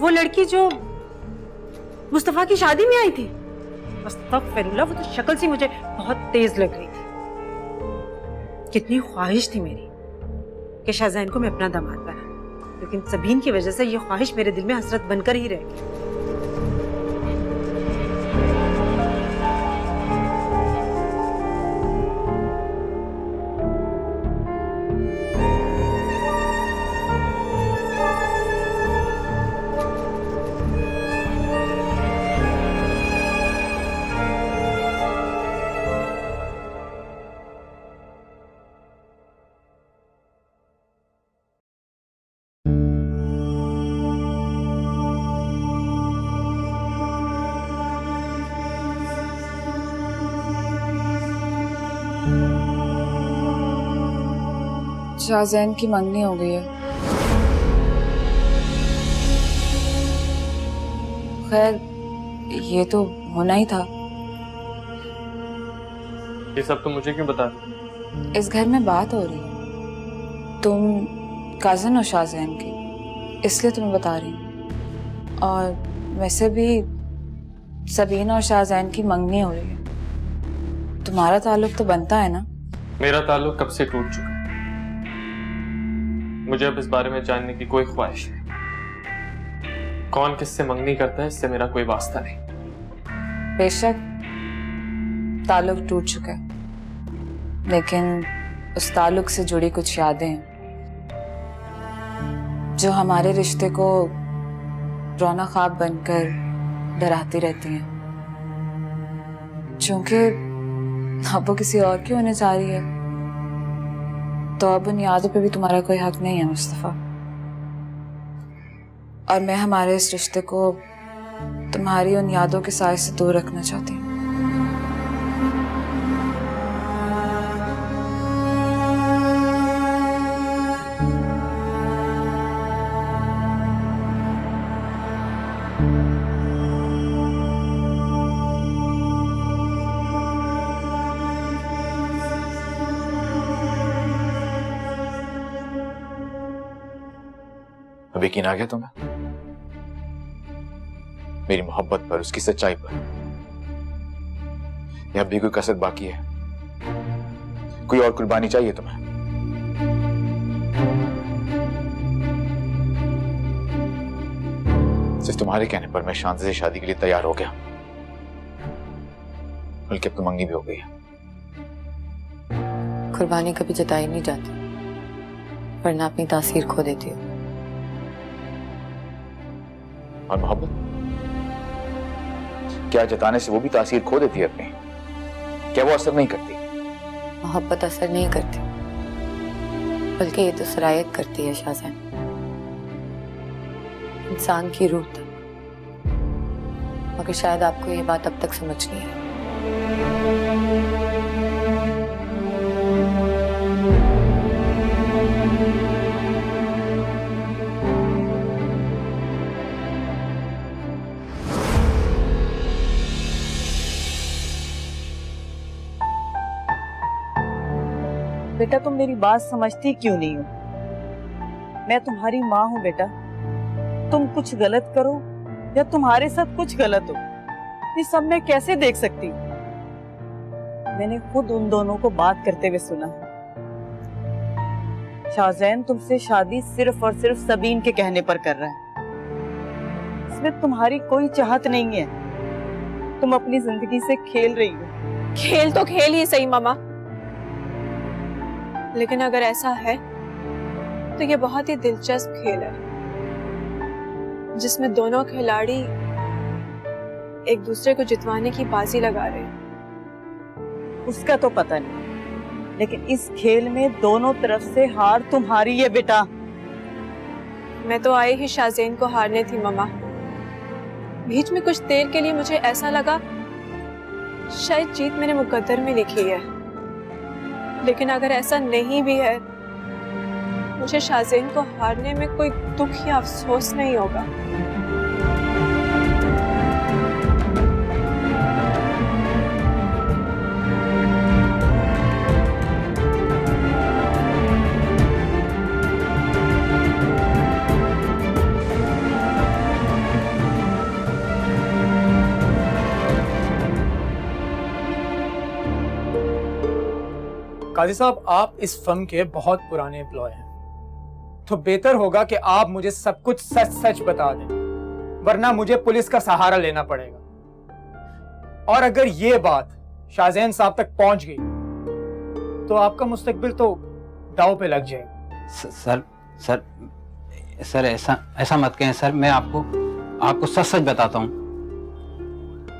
वो लड़की जो मुस्तफा की शादी में आई थी? अस्तगफिरुल्लाह, वो तो शक्ल से मुझे बहुत तेज लग रही थी। कितनी ख्वाहिश थी मेरी कि शाहजैन को मैं अपना दामाद बना, लेकिन सबीन की वजह से ये ख्वाहिश मेरे दिल में हसरत बनकर ही रह गई। शाहजैन की मंगनी हो गई है। खैर, ये तो होना ही था। ये सब तो मुझे क्यों बता रही? इस घर में बात हो रही है, तुम कजन हो शाहजैन की, इसलिए तुम्हें बता रही हूँ। और वैसे भी सबीन और शाहजैन की मंगनी हो रही है, तुम्हारा ताल्लुक तो बनता है ना? मेरा ताल्लुक कब से टूट चुका है। मुझे अब इस बारे में जानने की कोई ख्वाहिश नहीं। कौन किससे मंगनी करता है, इससे मेरा कोई वास्ता नहीं। बेशक ताल्लुक टूट चुका है, लेकिन उस ताल्लुक से जुड़ी कुछ यादें हैं जो हमारे रिश्ते को रोना ख्वाब बनकर डराती रहती हैं। चूंकि अब वो किसी और की होने जा रही है, तो अब उन यादों पे भी तुम्हारा कोई हक नहीं है मुस्तफा। और मैं हमारे इस रिश्ते को तुम्हारी उन यादों के साए से दूर रखना चाहती हूँ। अब यकीन आ गया तुम्हें मेरी मोहब्बत पर, उसकी सच्चाई पर? या अब भी कोई कसर बाकी है? कोई और कुर्बानी चाहिए तुम्हें? सिर्फ तुम्हारे कहने पर मैं शांति से शादी के लिए तैयार हो गया, बल्कि अब तो मंगनी भी हो गई है। कुर्बानी कभी जताई नहीं जाती, वरना अपनी तासीर खो देती हो। और मोहब्बत क्या जताने से वो भी तासीर खो देती है अपनी? क्या वो असर नहीं करती? मोहब्बत असर नहीं करती, बल्कि ये तो सरायत करती है शाहजैन, इंसान की रूह तक। मगर शायद आपको ये बात अब तक समझ नहीं है। बेटा, तुम मेरी बात समझती क्यों नहीं हो? मैं तुम्हारी माँ हूँ बेटा। तुम कुछ गलत करो या तुम्हारे साथ कुछ गलत हो, ये सब मैं कैसे देख सकती हूँ? मैंने खुद उन दोनों को बात करते हुए सुना है। शाहजैन तुमसे शादी सिर्फ और सिर्फ सबीन के कहने पर कर रहा है। इसमें तुम्हारी कोई चाहत नहीं है। तुम अपनी जिंदगी से खेल रही हो। खेल तो खेल ही सही मामा, लेकिन अगर ऐसा है तो ये बहुत ही दिलचस्प खेल है जिसमें दोनों खिलाड़ी एक दूसरे को जितवाने की बाजी लगा रहे हैं। उसका तो पता नहीं, लेकिन इस खेल में दोनों तरफ से हार तुम्हारी है बेटा। मैं तो आई ही शाज़ेन को हारने थी मम्मा। बीच में कुछ देर के लिए मुझे ऐसा लगा शायद जीत मेरे मुकद्दर में लिखी है, लेकिन अगर ऐसा नहीं भी है, मुझे शाज़ेन को हारने में कोई दुख या अफसोस नहीं होगा। काजी साहब, आप इस फर्म के बहुत पुराने एम्प्लॉय हैं, तो बेहतर होगा कि आप मुझे सब कुछ सच सच बता दें, वरना मुझे पुलिस का सहारा लेना पड़ेगा। और अगर ये बात शाज़ेन साहब तक पहुंच गई तो आपका मुस्तकबिल तो दांव पे लग जाएगा। सर सर सर ऐसा मत कहें सर, मैं आपको सच सच बताता हूँ।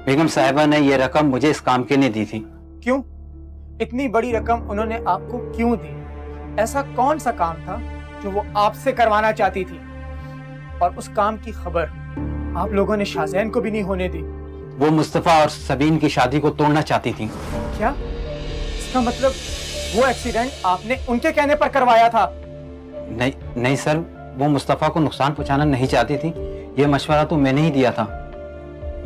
बेगम साहिबा ने ये रकम मुझे इस काम के लिए दी थी। क्यों? इतनी बड़ी रकम उन्होंने आपको क्यों दी? ऐसा कौन सा काम था जो वो आपसे करवाना चाहती थी? और उस काम की खबर आप लोगों ने शाज़ेन को भी नहीं होने दी। वो मुस्तफा और सबीन की शादी को तोड़ना चाहती थी। क्या? इसका मतलब वो एक्सीडेंट आपने उनके कहने पर करवाया था? नहीं सर, वो मुस्तफा को नुकसान पहुंचाना नहीं चाहती थी। ये मशवरा तो मैंने ही दिया था।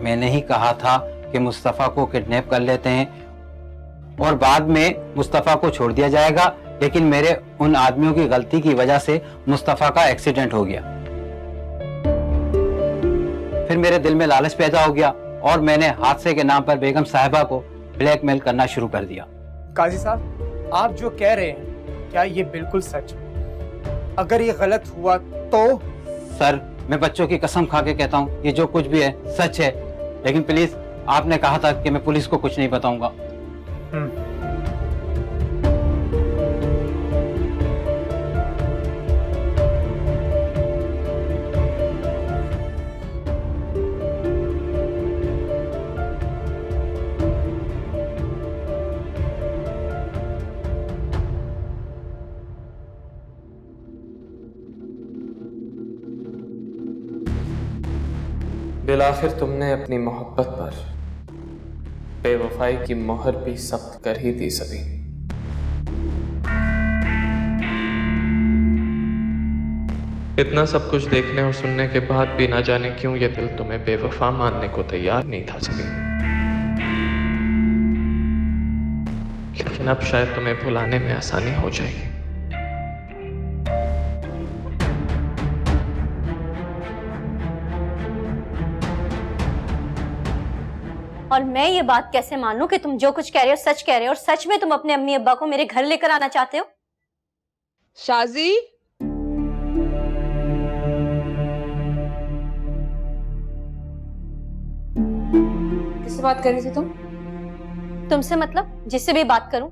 मैंने ही कहा था कि मुस्तफा को किडनैप कर लेते हैं और बाद में मुस्तफा को छोड़ दिया जाएगा, लेकिन मेरे उन आदमियों की गलती की वजह से मुस्तफा का एक्सीडेंट हो गया। फिर मेरे दिल में लालच पैदा हो गया और मैंने हादसे के नाम पर बेगम साहिबा को ब्लैकमेल करना शुरू कर दिया। काजी साहब, आप जो कह रहे हैं क्या ये बिल्कुल सच है? अगर ये गलत हुआ तो? सर, मैं बच्चों की कसम खा के कहता हूँ ये जो कुछ भी है सच है, लेकिन प्लीज, आपने कहा था कि मैं पुलिस को कुछ नहीं बताऊंगा। बिलाखिर तुमने अपनी मोहब्बत पर बेवफाई की मोहर भी सख्त कर ही दी सभी। इतना सब कुछ देखने और सुनने के बाद भी ना जाने क्यों ये दिल तुम्हें बेवफा मानने को तैयार नहीं था सभी। लेकिन अब शायद तुम्हें भुलाने में आसानी हो जाएगी। और मैं ये बात कैसे मान लूं कि तुम जो कुछ कह रहे हो सच कह रहे हो, और सच में तुम अपने अम्मी अब्बा को मेरे घर लेकर आना चाहते हो? शाजी, किससे बात कर रही थी तुम? तुमसे मतलब जिससे भी बात करूं।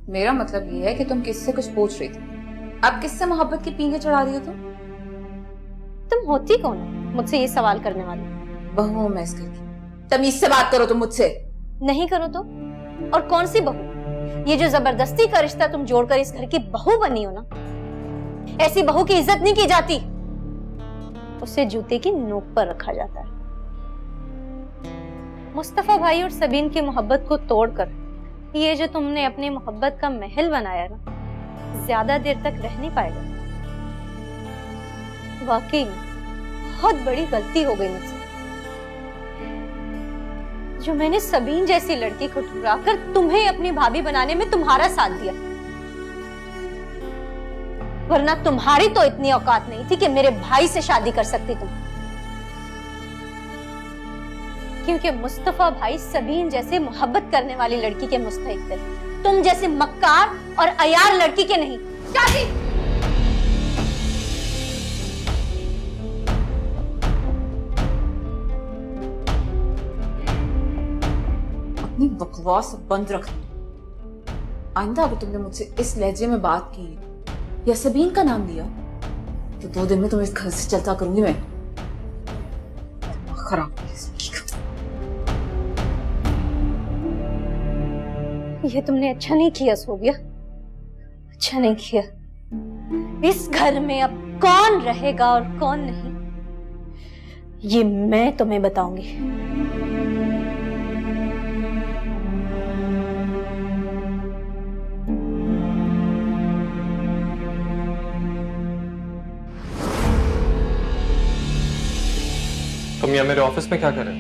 मेरा मतलब ये है कि तुम किससे कुछ पूछ रही थी। अब किससे मोहब्बत की पींगे चढ़ा रही हो तुम होती कौन हो मुझसे ये सवाल करने वाली? बहू हूं मैं इस घर की। तमीज से बात करो तुम मुझसे। नहीं करो तो? और कौन सी बहू? ये जो जबरदस्ती का रिश्ता तुम जोड़कर इस घर की बहू बनी हो ना, ऐसी बहू की इज्जत नहीं की जाती, उसे जूते की नोक पर रखा जाता है। मुस्तफा भाई और सबीन की मोहब्बत को तोड़कर ये जो तुमने अपनी मोहब्बत का महल बनाया ना, ज्यादा देर तक रह नहीं पाएगा। वाकई बहुत बड़ी गलती हो गई मुझसे, जो मैंने सबीन जैसी लड़की को ठुकराकर तुम्हें अपनी भाभी बनाने में तुम्हारा साथ दिया। वरना तुम्हारी तो इतनी औकात नहीं थी कि मेरे भाई से शादी कर सकती तुम, क्योंकि मुस्तफा भाई सबीन जैसे मोहब्बत करने वाली लड़की के मुस्तहिक थे, तुम जैसे मक्कार और अयार लड़की के नहीं। शादी अपनी बकवास बंद रख। आइंदा अगर तुमने मुझसे इस लहजे में बात की या सबीन का नाम लिया तो 2 दिन में तुम्हें इस घर से चलता करूंगी मैं। खराब ये तुमने अच्छा नहीं किया सोबिया, अच्छा नहीं किया। इस घर में अब कौन रहेगा और कौन नहीं, ये मैं तुम्हें बताऊंगी। तुम यहाँ मेरे ऑफिस में क्या कर रहे हो?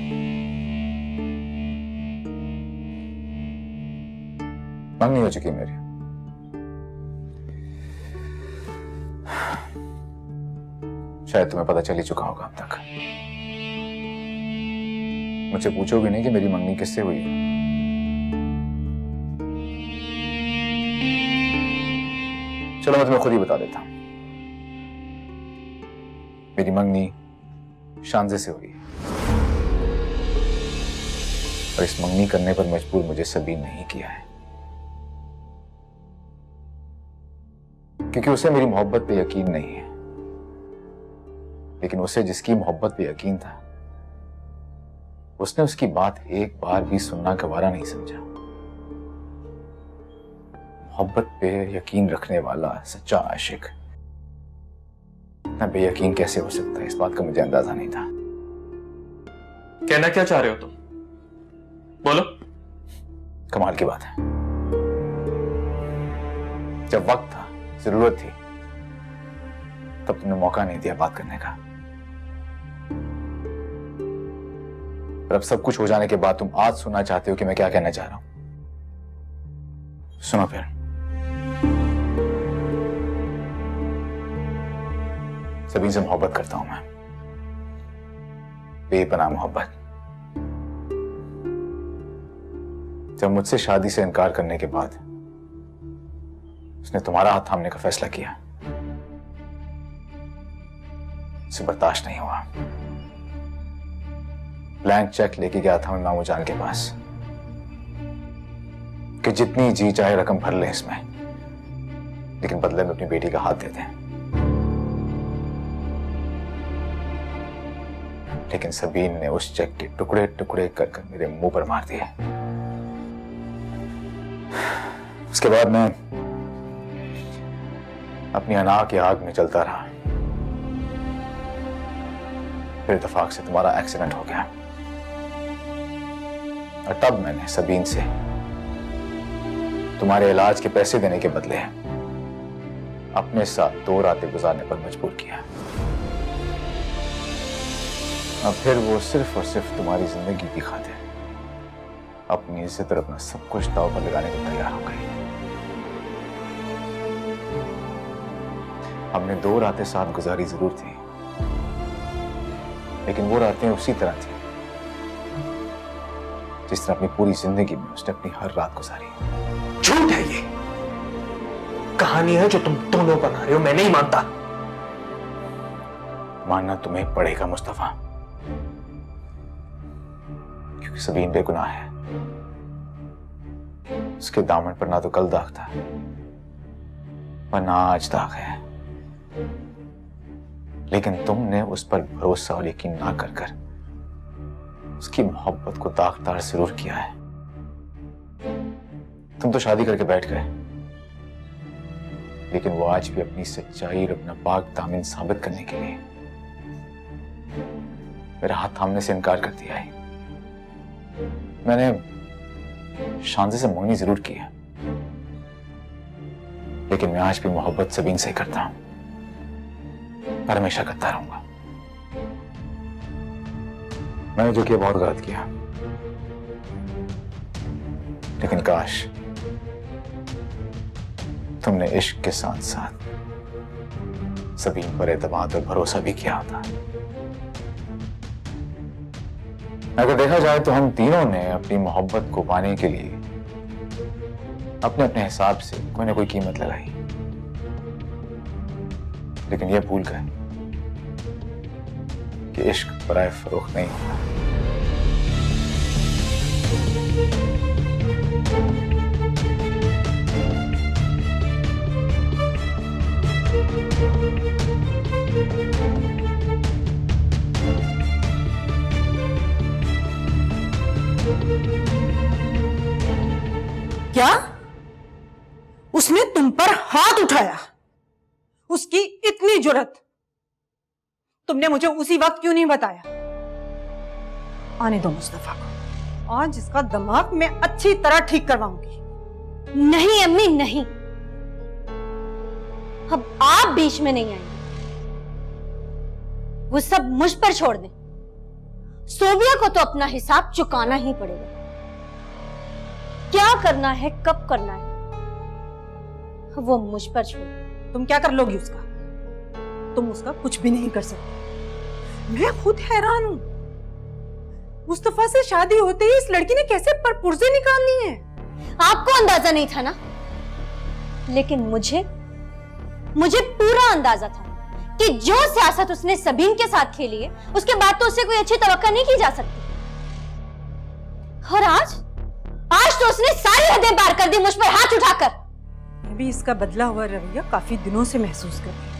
मंगनी हो चुकी मेरी। शायद तुम्हें पता चल ही चुका होगा अब तक। मुझसे पूछोगे नहीं कि मेरी मंगनी किससे हुई है। चलो मैं तुम्हें खुद ही बता देता हूं। मेरी मंगनी शांजे से हुई है, और इस मंगनी करने पर मजबूर मुझे सबीन नहीं किया है, क्योंकि उसे मेरी मोहब्बत पे यकीन नहीं है। लेकिन उसे जिसकी मोहब्बत पे यकीन था, उसने उसकी बात एक बार भी सुनना गवारा नहीं समझा। मोहब्बत पे यकीन रखने वाला सच्चा आशिक इतना बेयकीन कैसे हो सकता है, इस बात का मुझे अंदाजा नहीं था। कहना क्या चाह रहे हो तुम? बोलो। कमाल की बात है, जब वक्त था, जरूरत थी, तब तुमने मौका नहीं दिया बात करने का। और अब सब कुछ हो जाने के बाद तुम आज सुनना चाहते हो कि मैं क्या कहना चाह रहा हूं। सुनो फिर। सबीन से मोहब्बत करता हूं मैं, बेपनाह मोहब्बत। जब मुझसे शादी से इनकार करने के बाद उसने तुम्हारा हाथ थामने का फैसला किया, उसे बर्दाश्त नहीं हुआ। ब्लैंक चेक लेके गया था मैं मामू जान के पास कि जितनी जी चाहे रकम भर ले इसमें, लेकिन बदले में अपनी बेटी का हाथ दे दें। लेकिन सबीन ने उस चेक के टुकड़े टुकड़े कर कर मेरे मुंह पर मार दिए। उसके बाद मैं अपनी अना की आग में जलता रहा। फिर इत्तेफाक से तुम्हारा एक्सीडेंट हो गया, और तब मैंने सबीन से तुम्हारे इलाज के पैसे देने के बदले अपने साथ 2 रातें गुजारने पर मजबूर किया। अब फिर वो सिर्फ और सिर्फ तुम्हारी जिंदगी की खातिर अपनी इज्जत और अपना सब कुछ दांव पर लगाने को तैयार हो गई। हमने 2 रातें साथ गुजारी जरूर थी, लेकिन वो रातें उसी तरह थी जिस तरह अपनी पूरी जिंदगी में उसने अपनी हर रात गुजारी। झूठ है ये, कहानी है जो तुम दोनों बना रहे हो, मैं नहीं मानता। मानना तुम्हें पड़ेगा मुस्तफा, क्योंकि सबीन बेगुनाह है। उसके दामन पर ना तो कल दाग था, और ना आज दाग है। लेकिन तुमने उस पर भरोसा और यकीन ना कर कर उसकी मोहब्बत को दागदार जरूर किया है। तुम तो शादी करके बैठ गए, लेकिन वो आज भी अपनी सच्चाई और अपना पाक दामन साबित करने के लिए मेरा हाथ थामने से इनकार कर दिया है। मैंने शांति से मंगनी जरूर की है, लेकिन मैं आज भी मोहब्बत सबीन से करता हूं, और हमेशा करता रहूंगा। मैंने जो किया बहुत गलत किया, लेकिन काश तुमने इश्क के साथ साथ सबीन पर एतमाद और भरोसा भी किया होता। अगर देखा जाए तो हम तीनों ने अपनी मोहब्बत को पाने के लिए अपने अपने हिसाब से कोई ना कोई कीमत लगाई, लेकिन यह भूल गए कि इश्क बराए फरोख्त नहीं होता। हाथ उठाया, उसकी इतनी जुर्रत, तुमने मुझे उसी वक्त क्यों नहीं बताया? आने दो मुस्तफा को, आज इसका दिमाग मैं अच्छी तरह ठीक करवाऊंगी। नहीं अम्मी नहीं, अब आप बीच में नहीं आएंगे। वो सब मुझ पर छोड़ दें। सोबिया को तो अपना हिसाब चुकाना ही पड़ेगा। क्या करना है, कब करना है, वो मुझ पर छोड़। तुम क्या कर लोगी उसका? तुम उसका कुछ भी नहीं कर सकते। मैं खुद हैरान हूं, मुस्तफा से शादी होते ही इस लड़की ने कैसे पुर्जे निकाल ली हैं? आपको अंदाजा नहीं था ना, लेकिन मुझे पूरा अंदाजा था कि जो सियासत उसने सबीन के साथ खेली है, उसके बाद तो उससे कोई अच्छी तवक्का नहीं की जा सकती। और आज तो उसने सारी हदें पार कर दी मुझ पर हाथ उठाकर। मैं भी इसका बदला हुआ रवैया काफी दिनों से महसूस कर रही हूं।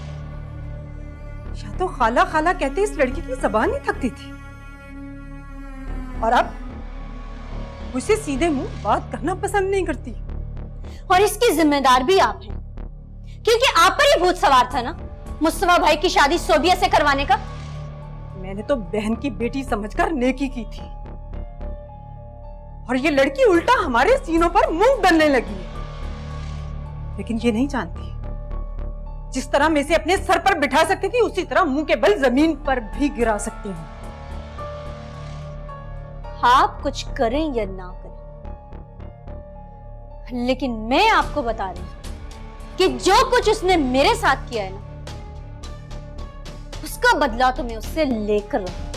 या तो खाला खाला कहते इस लड़की की जबान नहीं थकती थी, और अब उसे सीधे मुंह बात करना पसंद नहीं करती। और इसकी जिम्मेदार भी आप हैं, क्योंकि आप पर ही भूत सवार था ना मुस्तफा भाई की शादी सोबिया से करवाने का। मैंने तो बहन की बेटी समझकर नेकी की थी, और ये लड़की उल्टा हमारे सीनों पर मुंह बनने लगी है। लेकिन ये नहीं जानती, जिस तरह मैं इसे अपने सर पर बिठा सकती थी, उसी तरह मुंह के बल जमीन पर भी गिरा सकती हूँ। आप कुछ करें या ना करें, लेकिन मैं आपको बता रही हूं कि जो कुछ उसने मेरे साथ किया है ना, उसका बदला तो मैं उससे लेकर रहूं।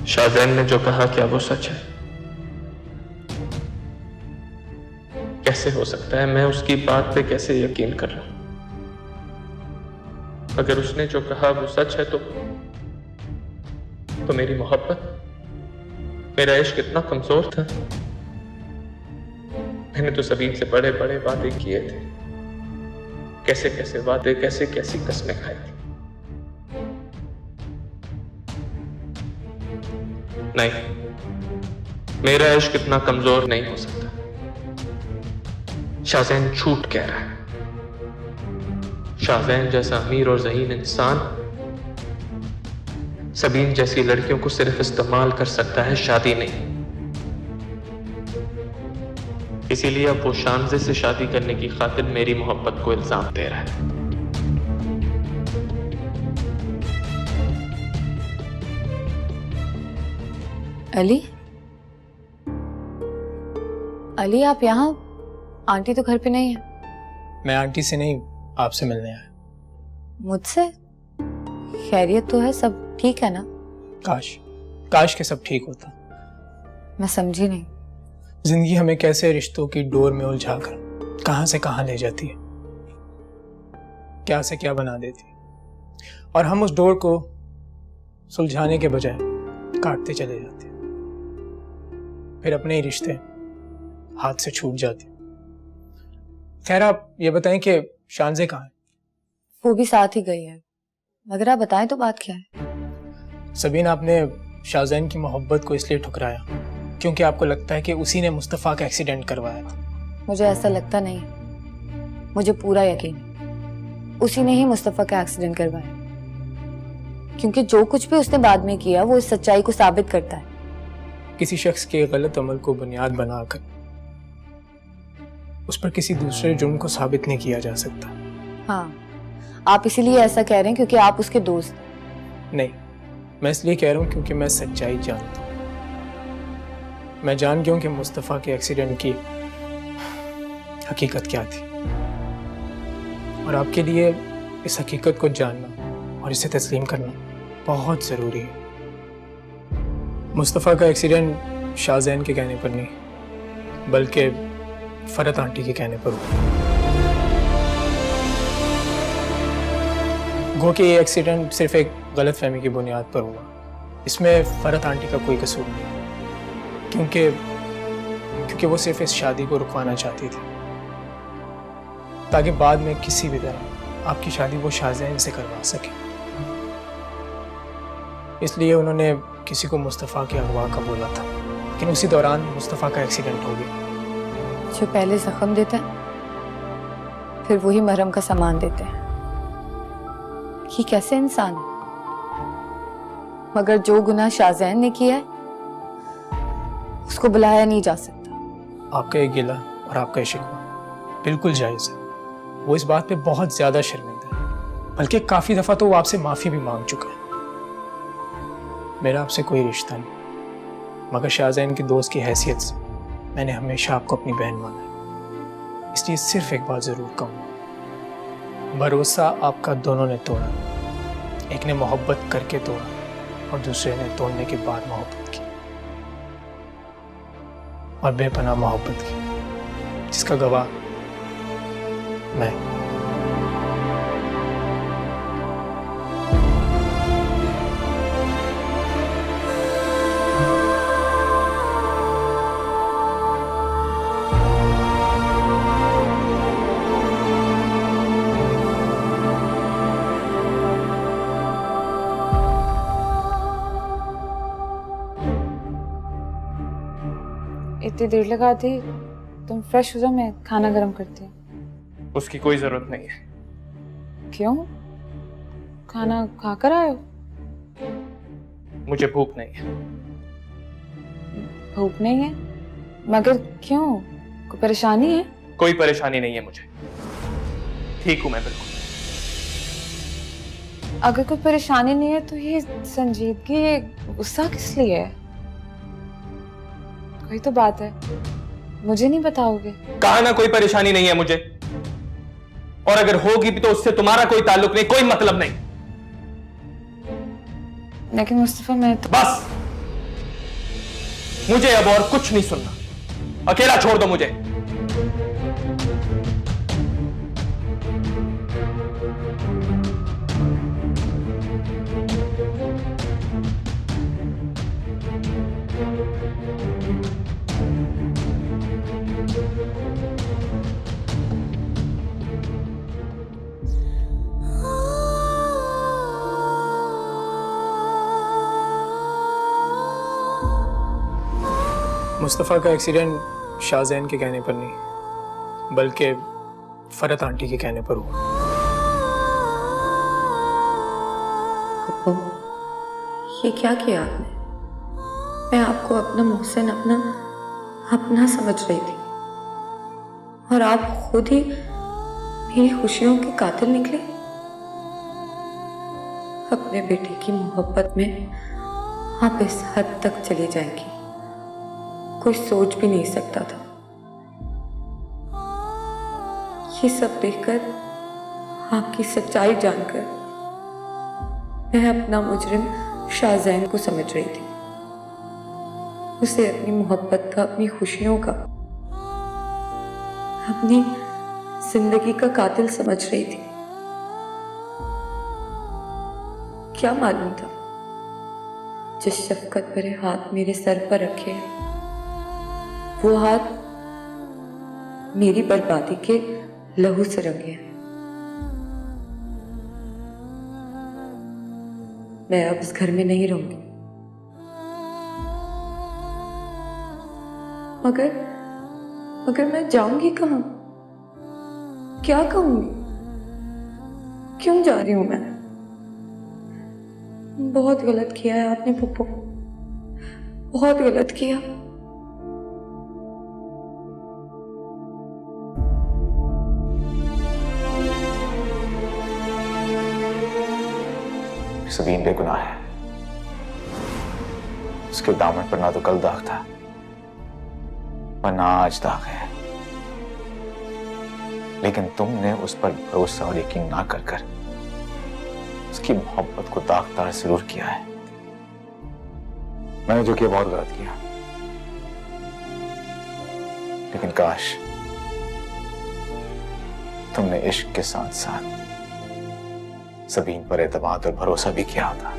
शाहजैन ने जो कहा क्या वो सच है? कैसे हो सकता है? मैं उसकी बात पे कैसे यकीन कर रहा हूं? अगर उसने जो कहा वो सच है तो मेरी मोहब्बत, मेरा इश्क इतना कमजोर था। मैंने तो सबीन से बड़े बड़े वादे किए थे, कैसे कैसे वादे, कैसे कैसी कस्में खाई थी। नहीं, मेरा इश्क इतना कमजोर नहीं हो सकता। शाहजैन झूठ कह रहा है। शाहजैन जैसा अमीर और ज़हीन इंसान सबीन जैसी लड़कियों को सिर्फ इस्तेमाल कर सकता है, शादी नहीं। इसीलिए अब वो शानजे से शादी करने की खातिर मेरी मोहब्बत को इल्जाम दे रहा है। अली, आप यहाँ? आंटी तो घर पे नहीं है। मैं आंटी से नहीं, आपसे मिलने आया। मुझसे? खैरियत तो है, सब ठीक है ना? काश के सब ठीक होता। मैं समझी नहीं। जिंदगी हमें कैसे रिश्तों की डोर में उलझाकर कहां से कहां ले जाती है, क्या से क्या बना देती है, और हम उस डोर को सुलझाने के बजाय काटते चले जाते हैं। फिर अपने ही रिश्ते हाथ से छूट जाते हैं। खैर, आप ये बताएं कि शानजे कहाँ है? वो भी साथ ही गई है। मगर आप बताएं तो बात क्या है? सबीन, आपने शाहजैन की मोहब्बत को इसलिए ठुकराया क्योंकि आपको लगता है कि उसी ने मुस्तफ़ा का एक्सीडेंट करवाया था। मुझे ऐसा लगता नहीं, मुझे पूरा यकीन उसी ने ही मुस्तफ़ा का एक्सीडेंट करवाया, क्योंकि जो कुछ भी उसने बाद में किया वो इस सच्चाई को साबित करता है। किसी शख्स के गलत अमल को बुनियाद बनाकर उस पर किसी दूसरे जुर्म को साबित नहीं किया जा सकता। हाँ, आप इसीलिए ऐसा कह रहे हैं क्योंकि आप उसके दोस्त? नहीं, मैं इसलिए कह रहा हूं क्योंकि मैं सच्चाई जानता हूं। मैं जान गया हूं कि मुस्तफ़ा के एक्सीडेंट की हकीकत क्या थी, और आपके लिए इस हकीकत को जानना और इसे तस्लीम करना बहुत ज़रूरी है। मुस्तफ़ा का एक्सीडेंट शाहजैन के कहने पर नहीं, बल्कि फरत आंटी के कहने पर हुआ। गो कि ये एक्सीडेंट सिर्फ एक गलतफहमी की बुनियाद पर हुआ। इसमें फरत आंटी का कोई कसूर नहीं, क्योंकि क्योंकि वो सिर्फ इस शादी को रुकवाना चाहती थी, ताकि बाद में किसी भी तरह आपकी शादी वो शाहजैन से करवा सके। इसलिए उन्होंने किसी को मुस्तफ़ा के अगवा का बोला था, लेकिन उसी दौरान मुस्तफ़ा का एक्सीडेंट हो गया। जो पहले जख्म देते हैं फिर वही मरहम का सामान देते हैं। ये कैसे इंसान है? मगर जो गुनाह शाहजैन ने किया है उसको बुलाया नहीं जा सकता। आपका ये गिला और आपका ये शिकवा बिल्कुल जायज़ है। वो इस बात पे बहुत ज्यादा शर्मिंदा है, बल्कि काफी दफा तो वो आपसे माफी भी मांग चुका है। मेरा आपसे कोई रिश्ता नहीं, मगर शाहजैन की दोस्त की हैसियत से मैंने हमेशा आपको अपनी बहन माना है। इसलिए सिर्फ एक बात जरूर कहूँ, भरोसा आपका दोनों ने तोड़ा। एक ने मोहब्बत करके तोड़ा और दूसरे ने तोड़ने के बाद मोहब्बत की, और बेपनाह मोहब्बत की, जिसका गवाह मैं। इतनी देर लगा दी, तुम फ्रेश हो जाओ, मैं खाना गर्म करती हूँ। उसकी कोई जरूरत नहीं है। क्यों? खाना खाकर आए हो? मुझे भूख नहीं है। भूख नहीं है? मगर क्यों? कोई परेशानी है? कोई परेशानी नहीं है मुझे, ठीक हूं मैं बिल्कुल। अगर कोई परेशानी नहीं है तो ये संजीदगी, ये गुस्सा किस लिए है? कोई तो बात है, मुझे नहीं बताओगे? कहा ना कोई परेशानी नहीं है मुझे, और अगर होगी भी तो उससे तुम्हारा कोई ताल्लुक नहीं, कोई मतलब नहीं। लेकिन मुस्तफा मैं तो... बस, मुझे अब और कुछ नहीं सुनना, अकेला छोड़ दो मुझे। मुस्तफ़ा का एक्सीडेंट शाहजैन के कहने पर नहीं, बल्कि फरत आंटी के कहने पर हुआ। अब्बू, ये क्या किया आपने? मैं आपको अपना मोहसिन अपना समझ रही थी, और आप खुद ही मेरी खुशियों के कातिल निकले। अपने बेटे की मोहब्बत में आप इस हद तक चली जाएंगी, कोई सोच भी नहीं सकता था। ये सब देखकर, आपकी सच्चाई जानकर, मैं अपना मुजरिम शाहजैन को समझ रही थी। उसे अपनी मोहब्बत का, अपनी खुशियों का, अपनी जिंदगी का कातिल समझ रही थी। क्या मालूम था, जिस शफकत भरे हाथ मेरे सर पर रखे हैं, वो हाथ मेरी बर्बादी के लहू से रंगे हैं। मैं अब इस घर में नहीं रहूंगी, मगर मैं जाऊंगी कहां? क्या कहूंगी? क्यों जा रही हूं मैं? बहुत गलत किया है आपने पप्पू, बहुत गलत किया। सबीन बेगुनाह है, उसके दामन पर ना तो कल दाग था और ना आज दाग है, लेकिन तुमने उस पर भरोसा और यकीन ना कर उसकी मोहब्बत को दागदार जरूर किया है। मैंने जो किया बहुत गलत किया, लेकिन काश तुमने इश्क के साथ साथ सबीन पर एतमाद और भरोसा भी किया होता।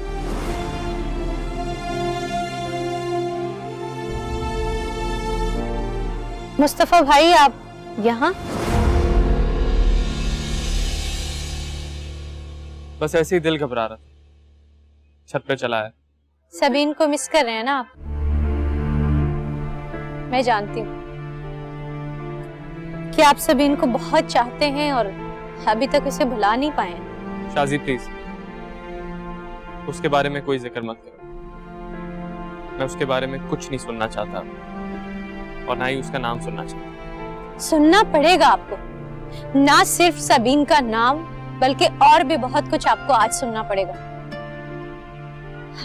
मुस्तफा भाई, आप यहाँ? बस ऐसे ही दिल घबरा रहा था, छत पे चला है। सबीन को मिस कर रहे हैं ना आप? मैं जानती हूँ कि आप सबीन को बहुत चाहते हैं और अभी तक उसे भुला नहीं पाए हैं। शाजी प्लीज, उसके बारे में कोई जिक्र मत करो। मैं उसके बारे में कुछ नहीं सुनना चाहता और ना ही उसका नाम सुनना चाहता। सुनना पड़ेगा आपको, ना सिर्फ सबीन का नाम बल्कि और भी बहुत कुछ आपको आज सुनना पड़ेगा।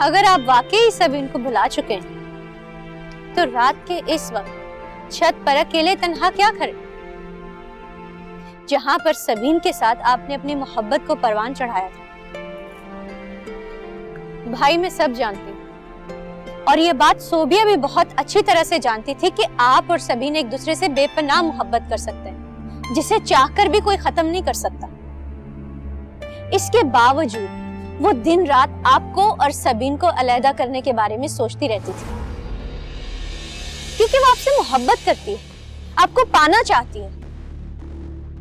अगर आप वाकई सबीन को भुला चुके हैं तो रात के इस वक्त छत पर अकेले तन्हा क्या करें, जहां पर सबीन के साथ आपने अपनी मोहब्बत को परवान चढ़ाया था। भाई मैं सब जानती हूँ और ये बात सोबिया भी बहुत अच्छी तरह से जानती थी कि आप और सबीन एक दूसरे से बेपनाह मोहब्बत कर सकते हैं, जिसे चाहकर भी कोई खत्म नहीं कर सकता। इसके बावजूद वो दिन रात आपको और सबीन को अलग करने के बारे में सोचती रहती थी, क्योंकि वो आपसे मोहब्बत करती है, आपको पाना चाहती है।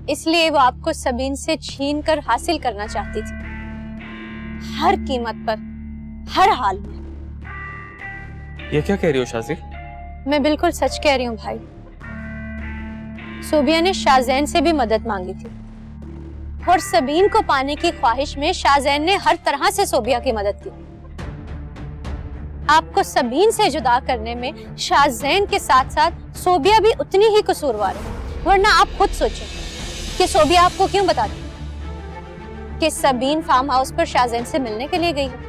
इसलिए वो आपको सबीन से छीन कर हासिल करना चाहती थी, हर कीमत पर, हर हाल में। ये क्या कह रही हो शाजी? मैं बिल्कुल सच कह रही हूँ भाई। सोबिया ने शाहजैन से भी मदद मांगी थी और सबीन को पाने की ख्वाहिश में शाहजैन ने हर तरह से सोबिया की मदद की। आपको सबीन से जुदा करने में शाहजैन के साथ साथ सोबिया भी उतनी ही कसूरवार है। वरना आप खुद सोचें कि सोबिया आपको क्यों बताती कि सबीन फार्म हाउस पर शाहजैन से मिलने के लिए गई है?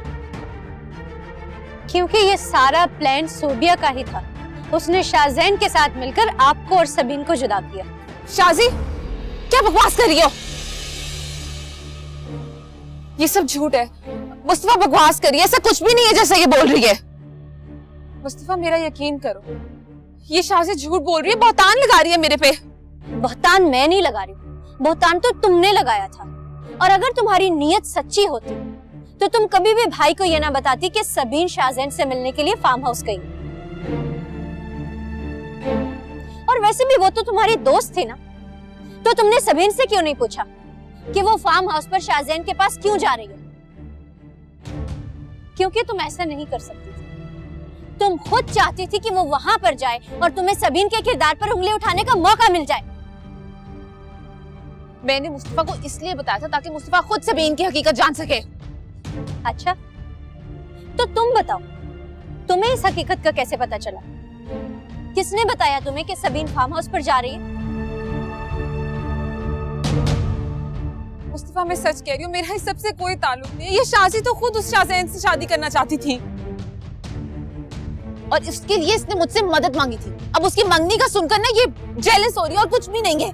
क्योंकि ये सारा प्लान सोबिया का ही था। उसने शाहजैन के साथ मिलकर आपको और सबीन को जुदा किया। शाजी, क्या बकवास कर रही हो? ये सब झूठ है। मुस्तफा बकवास कर रही है, ऐसा कुछ भी नहीं है जैसा ये बोल रही है। मुस्तफा मेरा यकीन करो, ये शाजी झूठ बोल रही है, बहतान लगा रही है मेरे पे। बहतान मैं नहीं लगा रही हूँ, बहतान तो तुमने लगाया था। और अगर तुम्हारी नीयत सच्ची होती तो तुम कभी भी भाई को ये ना बताती कि सबीन शाहजैन से मिलने के लिए फार्म हाउस गई। और वैसे भी वो तो तुम्हारी दोस्त थी ना, तो तुमने सबीन से क्यों नहीं पूछा कि वो फार्म हाउस पर शाहजैन के पास क्यों जा रही है? क्योंकि तुम ऐसा नहीं कर सकती थी। तुम खुद चाहती थी कि वो वहां पर जाए और तुम्हें सबीन के किरदार पर उंगली उठाने का मौका मिल जाए। मैंने मुस्तफा को इसलिए बताया था ताकि मुस्तफा खुद सबीन की हकीकत जान सके। अच्छा, तो तुम बताओ, तुम्हें इस हकीकत का कैसे पता चला? किसने बताया तुम्हें कि सबीन फार्म हाउस पर जा रही है? मुस्तफा मैं सच कह रही हूँ, मेरा इस सबसे कोई ताल्लुक नहीं है। ये शाजी तो खुद उस शाहजैन से शादी करना चाहती थी और इसके लिए इसने मुझसे मदद मांगी थी। अब उसकी मंगनी का सुनकर ना ये जेलस हो रही है और कुछ भी नहीं है।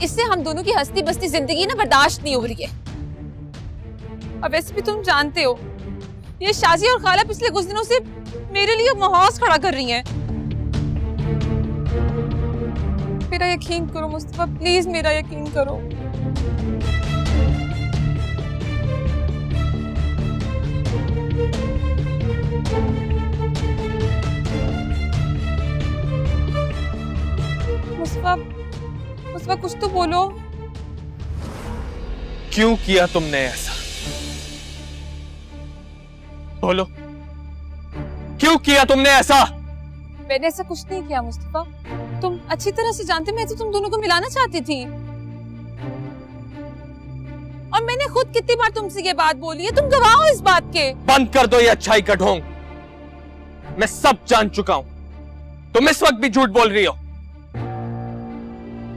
इससे हम दोनों की हंसती बसती जिंदगी ना बर्दाश्त नहीं हो रही है। और वैसे भी तुम जानते हो, ये शाजी और खाला पिछले कुछ दिनों से मेरे लिए महाज खड़ा कर रही हैं। मेरा यकीन करो मुस्तफा, प्लीज मेरा यकीन करो। मुस्तफा कुछ तो बोलो। क्यों किया तुमने ऐसा? बोलो, क्यों किया तुमने ऐसा? मैंने ऐसा कुछ नहीं किया मुस्तफा, तुम अच्छी तरह से जानते। मैं तो तुम दोनों को मिलाना चाहती थी और मैंने खुद कितनी बार तुमसे ये बात बोली है। तुम गवाह हो इस बात के। बंद कर दो ये अच्छाई का ढोंग। मैं सब जान चुका हूं, तुम इस वक्त भी झूठ बोल रही हो।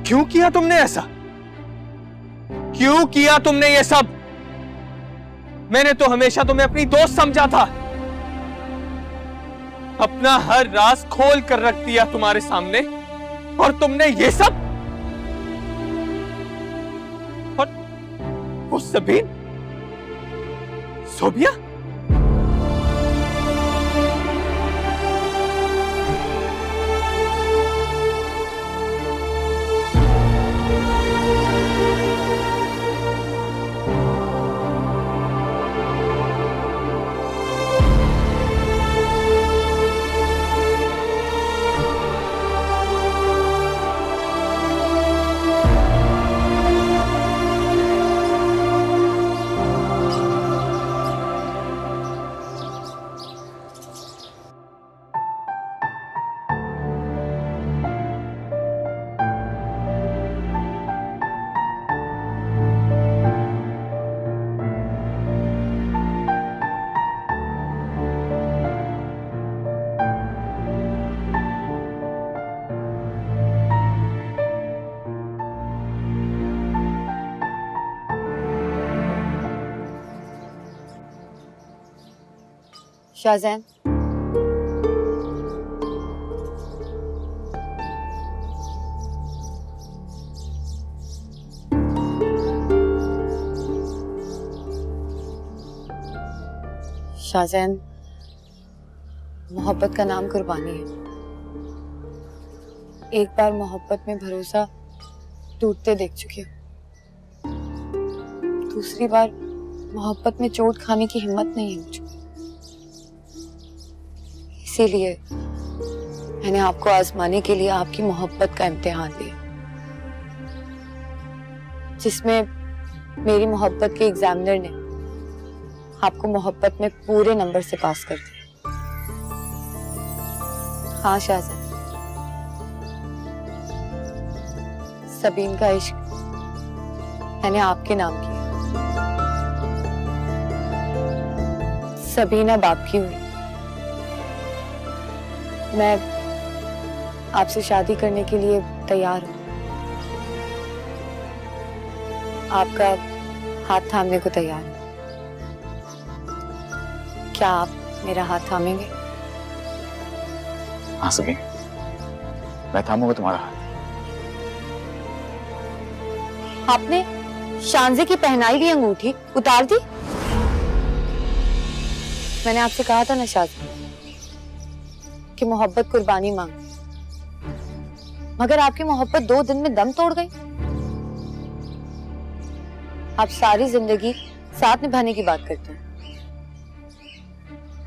क्यों किया तुमने ऐसा? क्यों किया तुमने ये सब? मैंने तो हमेशा तुम्हें अपनी दोस्त समझा था। अपना हर राज खोल कर रख दिया तुम्हारे सामने और तुमने ये सब। और वो सबीन, सोबिया, शाहजैन, शाहजैन, मोहब्बत का नाम कुर्बानी है। एक बार मोहब्बत में भरोसा टूटते देख चुकी हूँ, दूसरी बार मोहब्बत में चोट खाने की हिम्मत नहीं है मुझे। इसीलिए मैंने आपको आजमाने के लिए आपकी मोहब्बत का इम्तिहान लिया, जिसमें मेरी मोहब्बत के एग्जामिनर ने आपको मोहब्बत में पूरे नंबर से पास कर दिया। हाँ शाहजहां, सबीन का इश्क मैंने आपके नाम किया। सबीन अब आपकी हुई। मैं आपसे शादी करने के लिए तैयार हूं। आपका हाथ थामने को तैयार हूं। क्या आप मेरा हाथ थामेंगे? हाँ सबीन, मैं थामूंगा तुम्हारा हाथ। आपने शांजे की पहनाई हुई अंगूठी उतार दी? मैंने आपसे कहा था ना शादी कि मोहब्बत कुर्बानी मांग, मगर आपकी मोहब्बत 2 दिन में दम तोड़ गई। आप सारी जिंदगी साथ निभाने की बात करते हैं,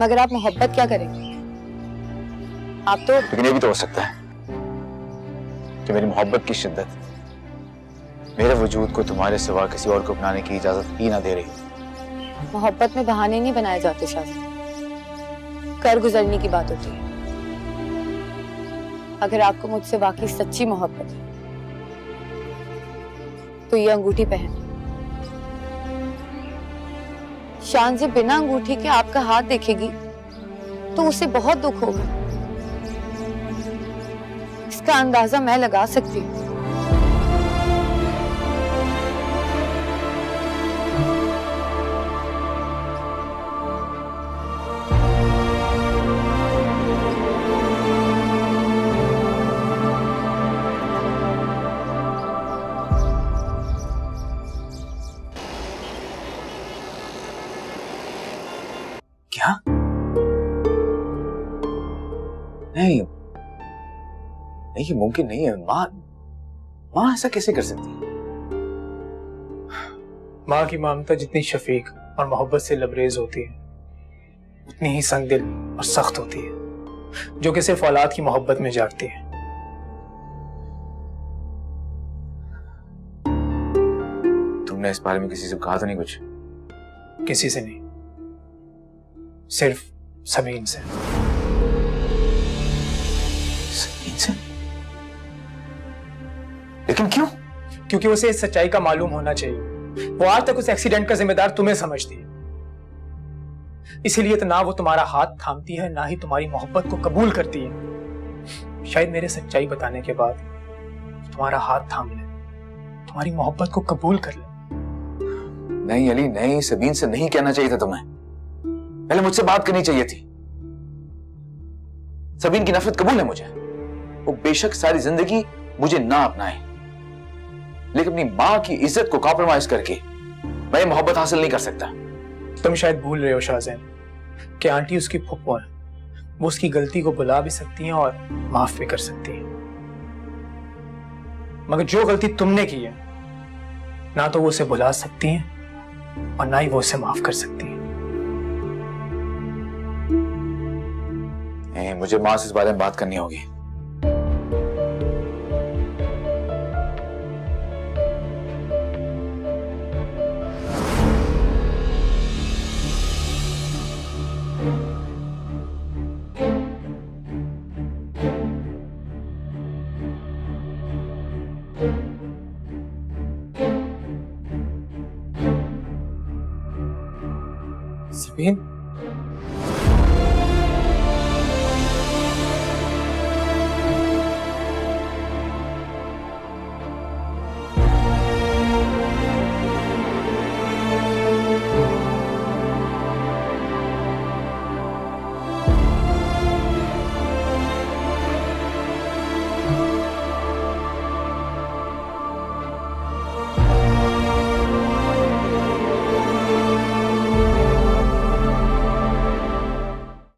मगर आप मोहब्बत क्या करेंगे? आप तो लेकिन ये भी तो हो सकता है कि मेरी मोहब्बत की शिद्दत मेरे वजूद को तुम्हारे सिवा किसी और को अपनाने की इजाजत ही ना दे रही। मोहब्बत में बहाने नहीं बनाए जाते शादी, कर गुजरने की बात होती है। अगर आपको मुझसे वाकई सच्ची मोहब्बत है तो ये अंगूठी पहन। शांजे बिना अंगूठी के आपका हाथ देखेगी तो उसे बहुत दुख होगा। इसका अंदाजा मैं लगा सकती हूँ। क्या? नहीं, ये मुमकिन नहीं है। माँ ऐसा कैसे कर सकती है? माँ की ममता जितनी शफीक और मोहब्बत से लबरेज होती है, उतनी ही संगदिल और सख्त होती है, जो कि सिर्फ औलाद की मोहब्बत में जागती है। तुमने इस बारे में किसी से कहा तो नहीं कुछ? किसी से नहीं, सिर्फ सबीन से। सबीन से? लेकिन क्यों? क्योंकि उसे इस सच्चाई का मालूम होना चाहिए। वो आज तक उस एक्सीडेंट का जिम्मेदार तुम्हें समझती है, इसीलिए तो ना वो तुम्हारा हाथ थामती है, ना ही तुम्हारी मोहब्बत को कबूल करती है। शायद मेरे सच्चाई बताने के बाद तुम्हारा हाथ थाम ले, तुम्हारी मोहब्बत को कबूल कर ले। नहीं अली, नहीं, सबीन से नहीं कहना चाहिए था तुम्हें। पहले मुझसे बात करनी चाहिए थी। सबीन की नफरत कबूल है मुझे। वो बेशक सारी जिंदगी मुझे ना अपनाए, लेकिन अपनी मां की इज्जत को कॉम्प्रोमाइज करके मैं ये मोहब्बत हासिल नहीं कर सकता। तुम शायद भूल रहे हो शाहजैन कि आंटी उसकी फुप्पो है। वो उसकी गलती को बुला भी सकती हैं और माफ भी कर सकती हैं, मगर जो गलती तुमने की है ना तो वो उसे बुला सकती हैं और ना ही वो उसे माफ कर सकती हैं। मुझे मां से इस बारे में बात करनी होगी। सबीन,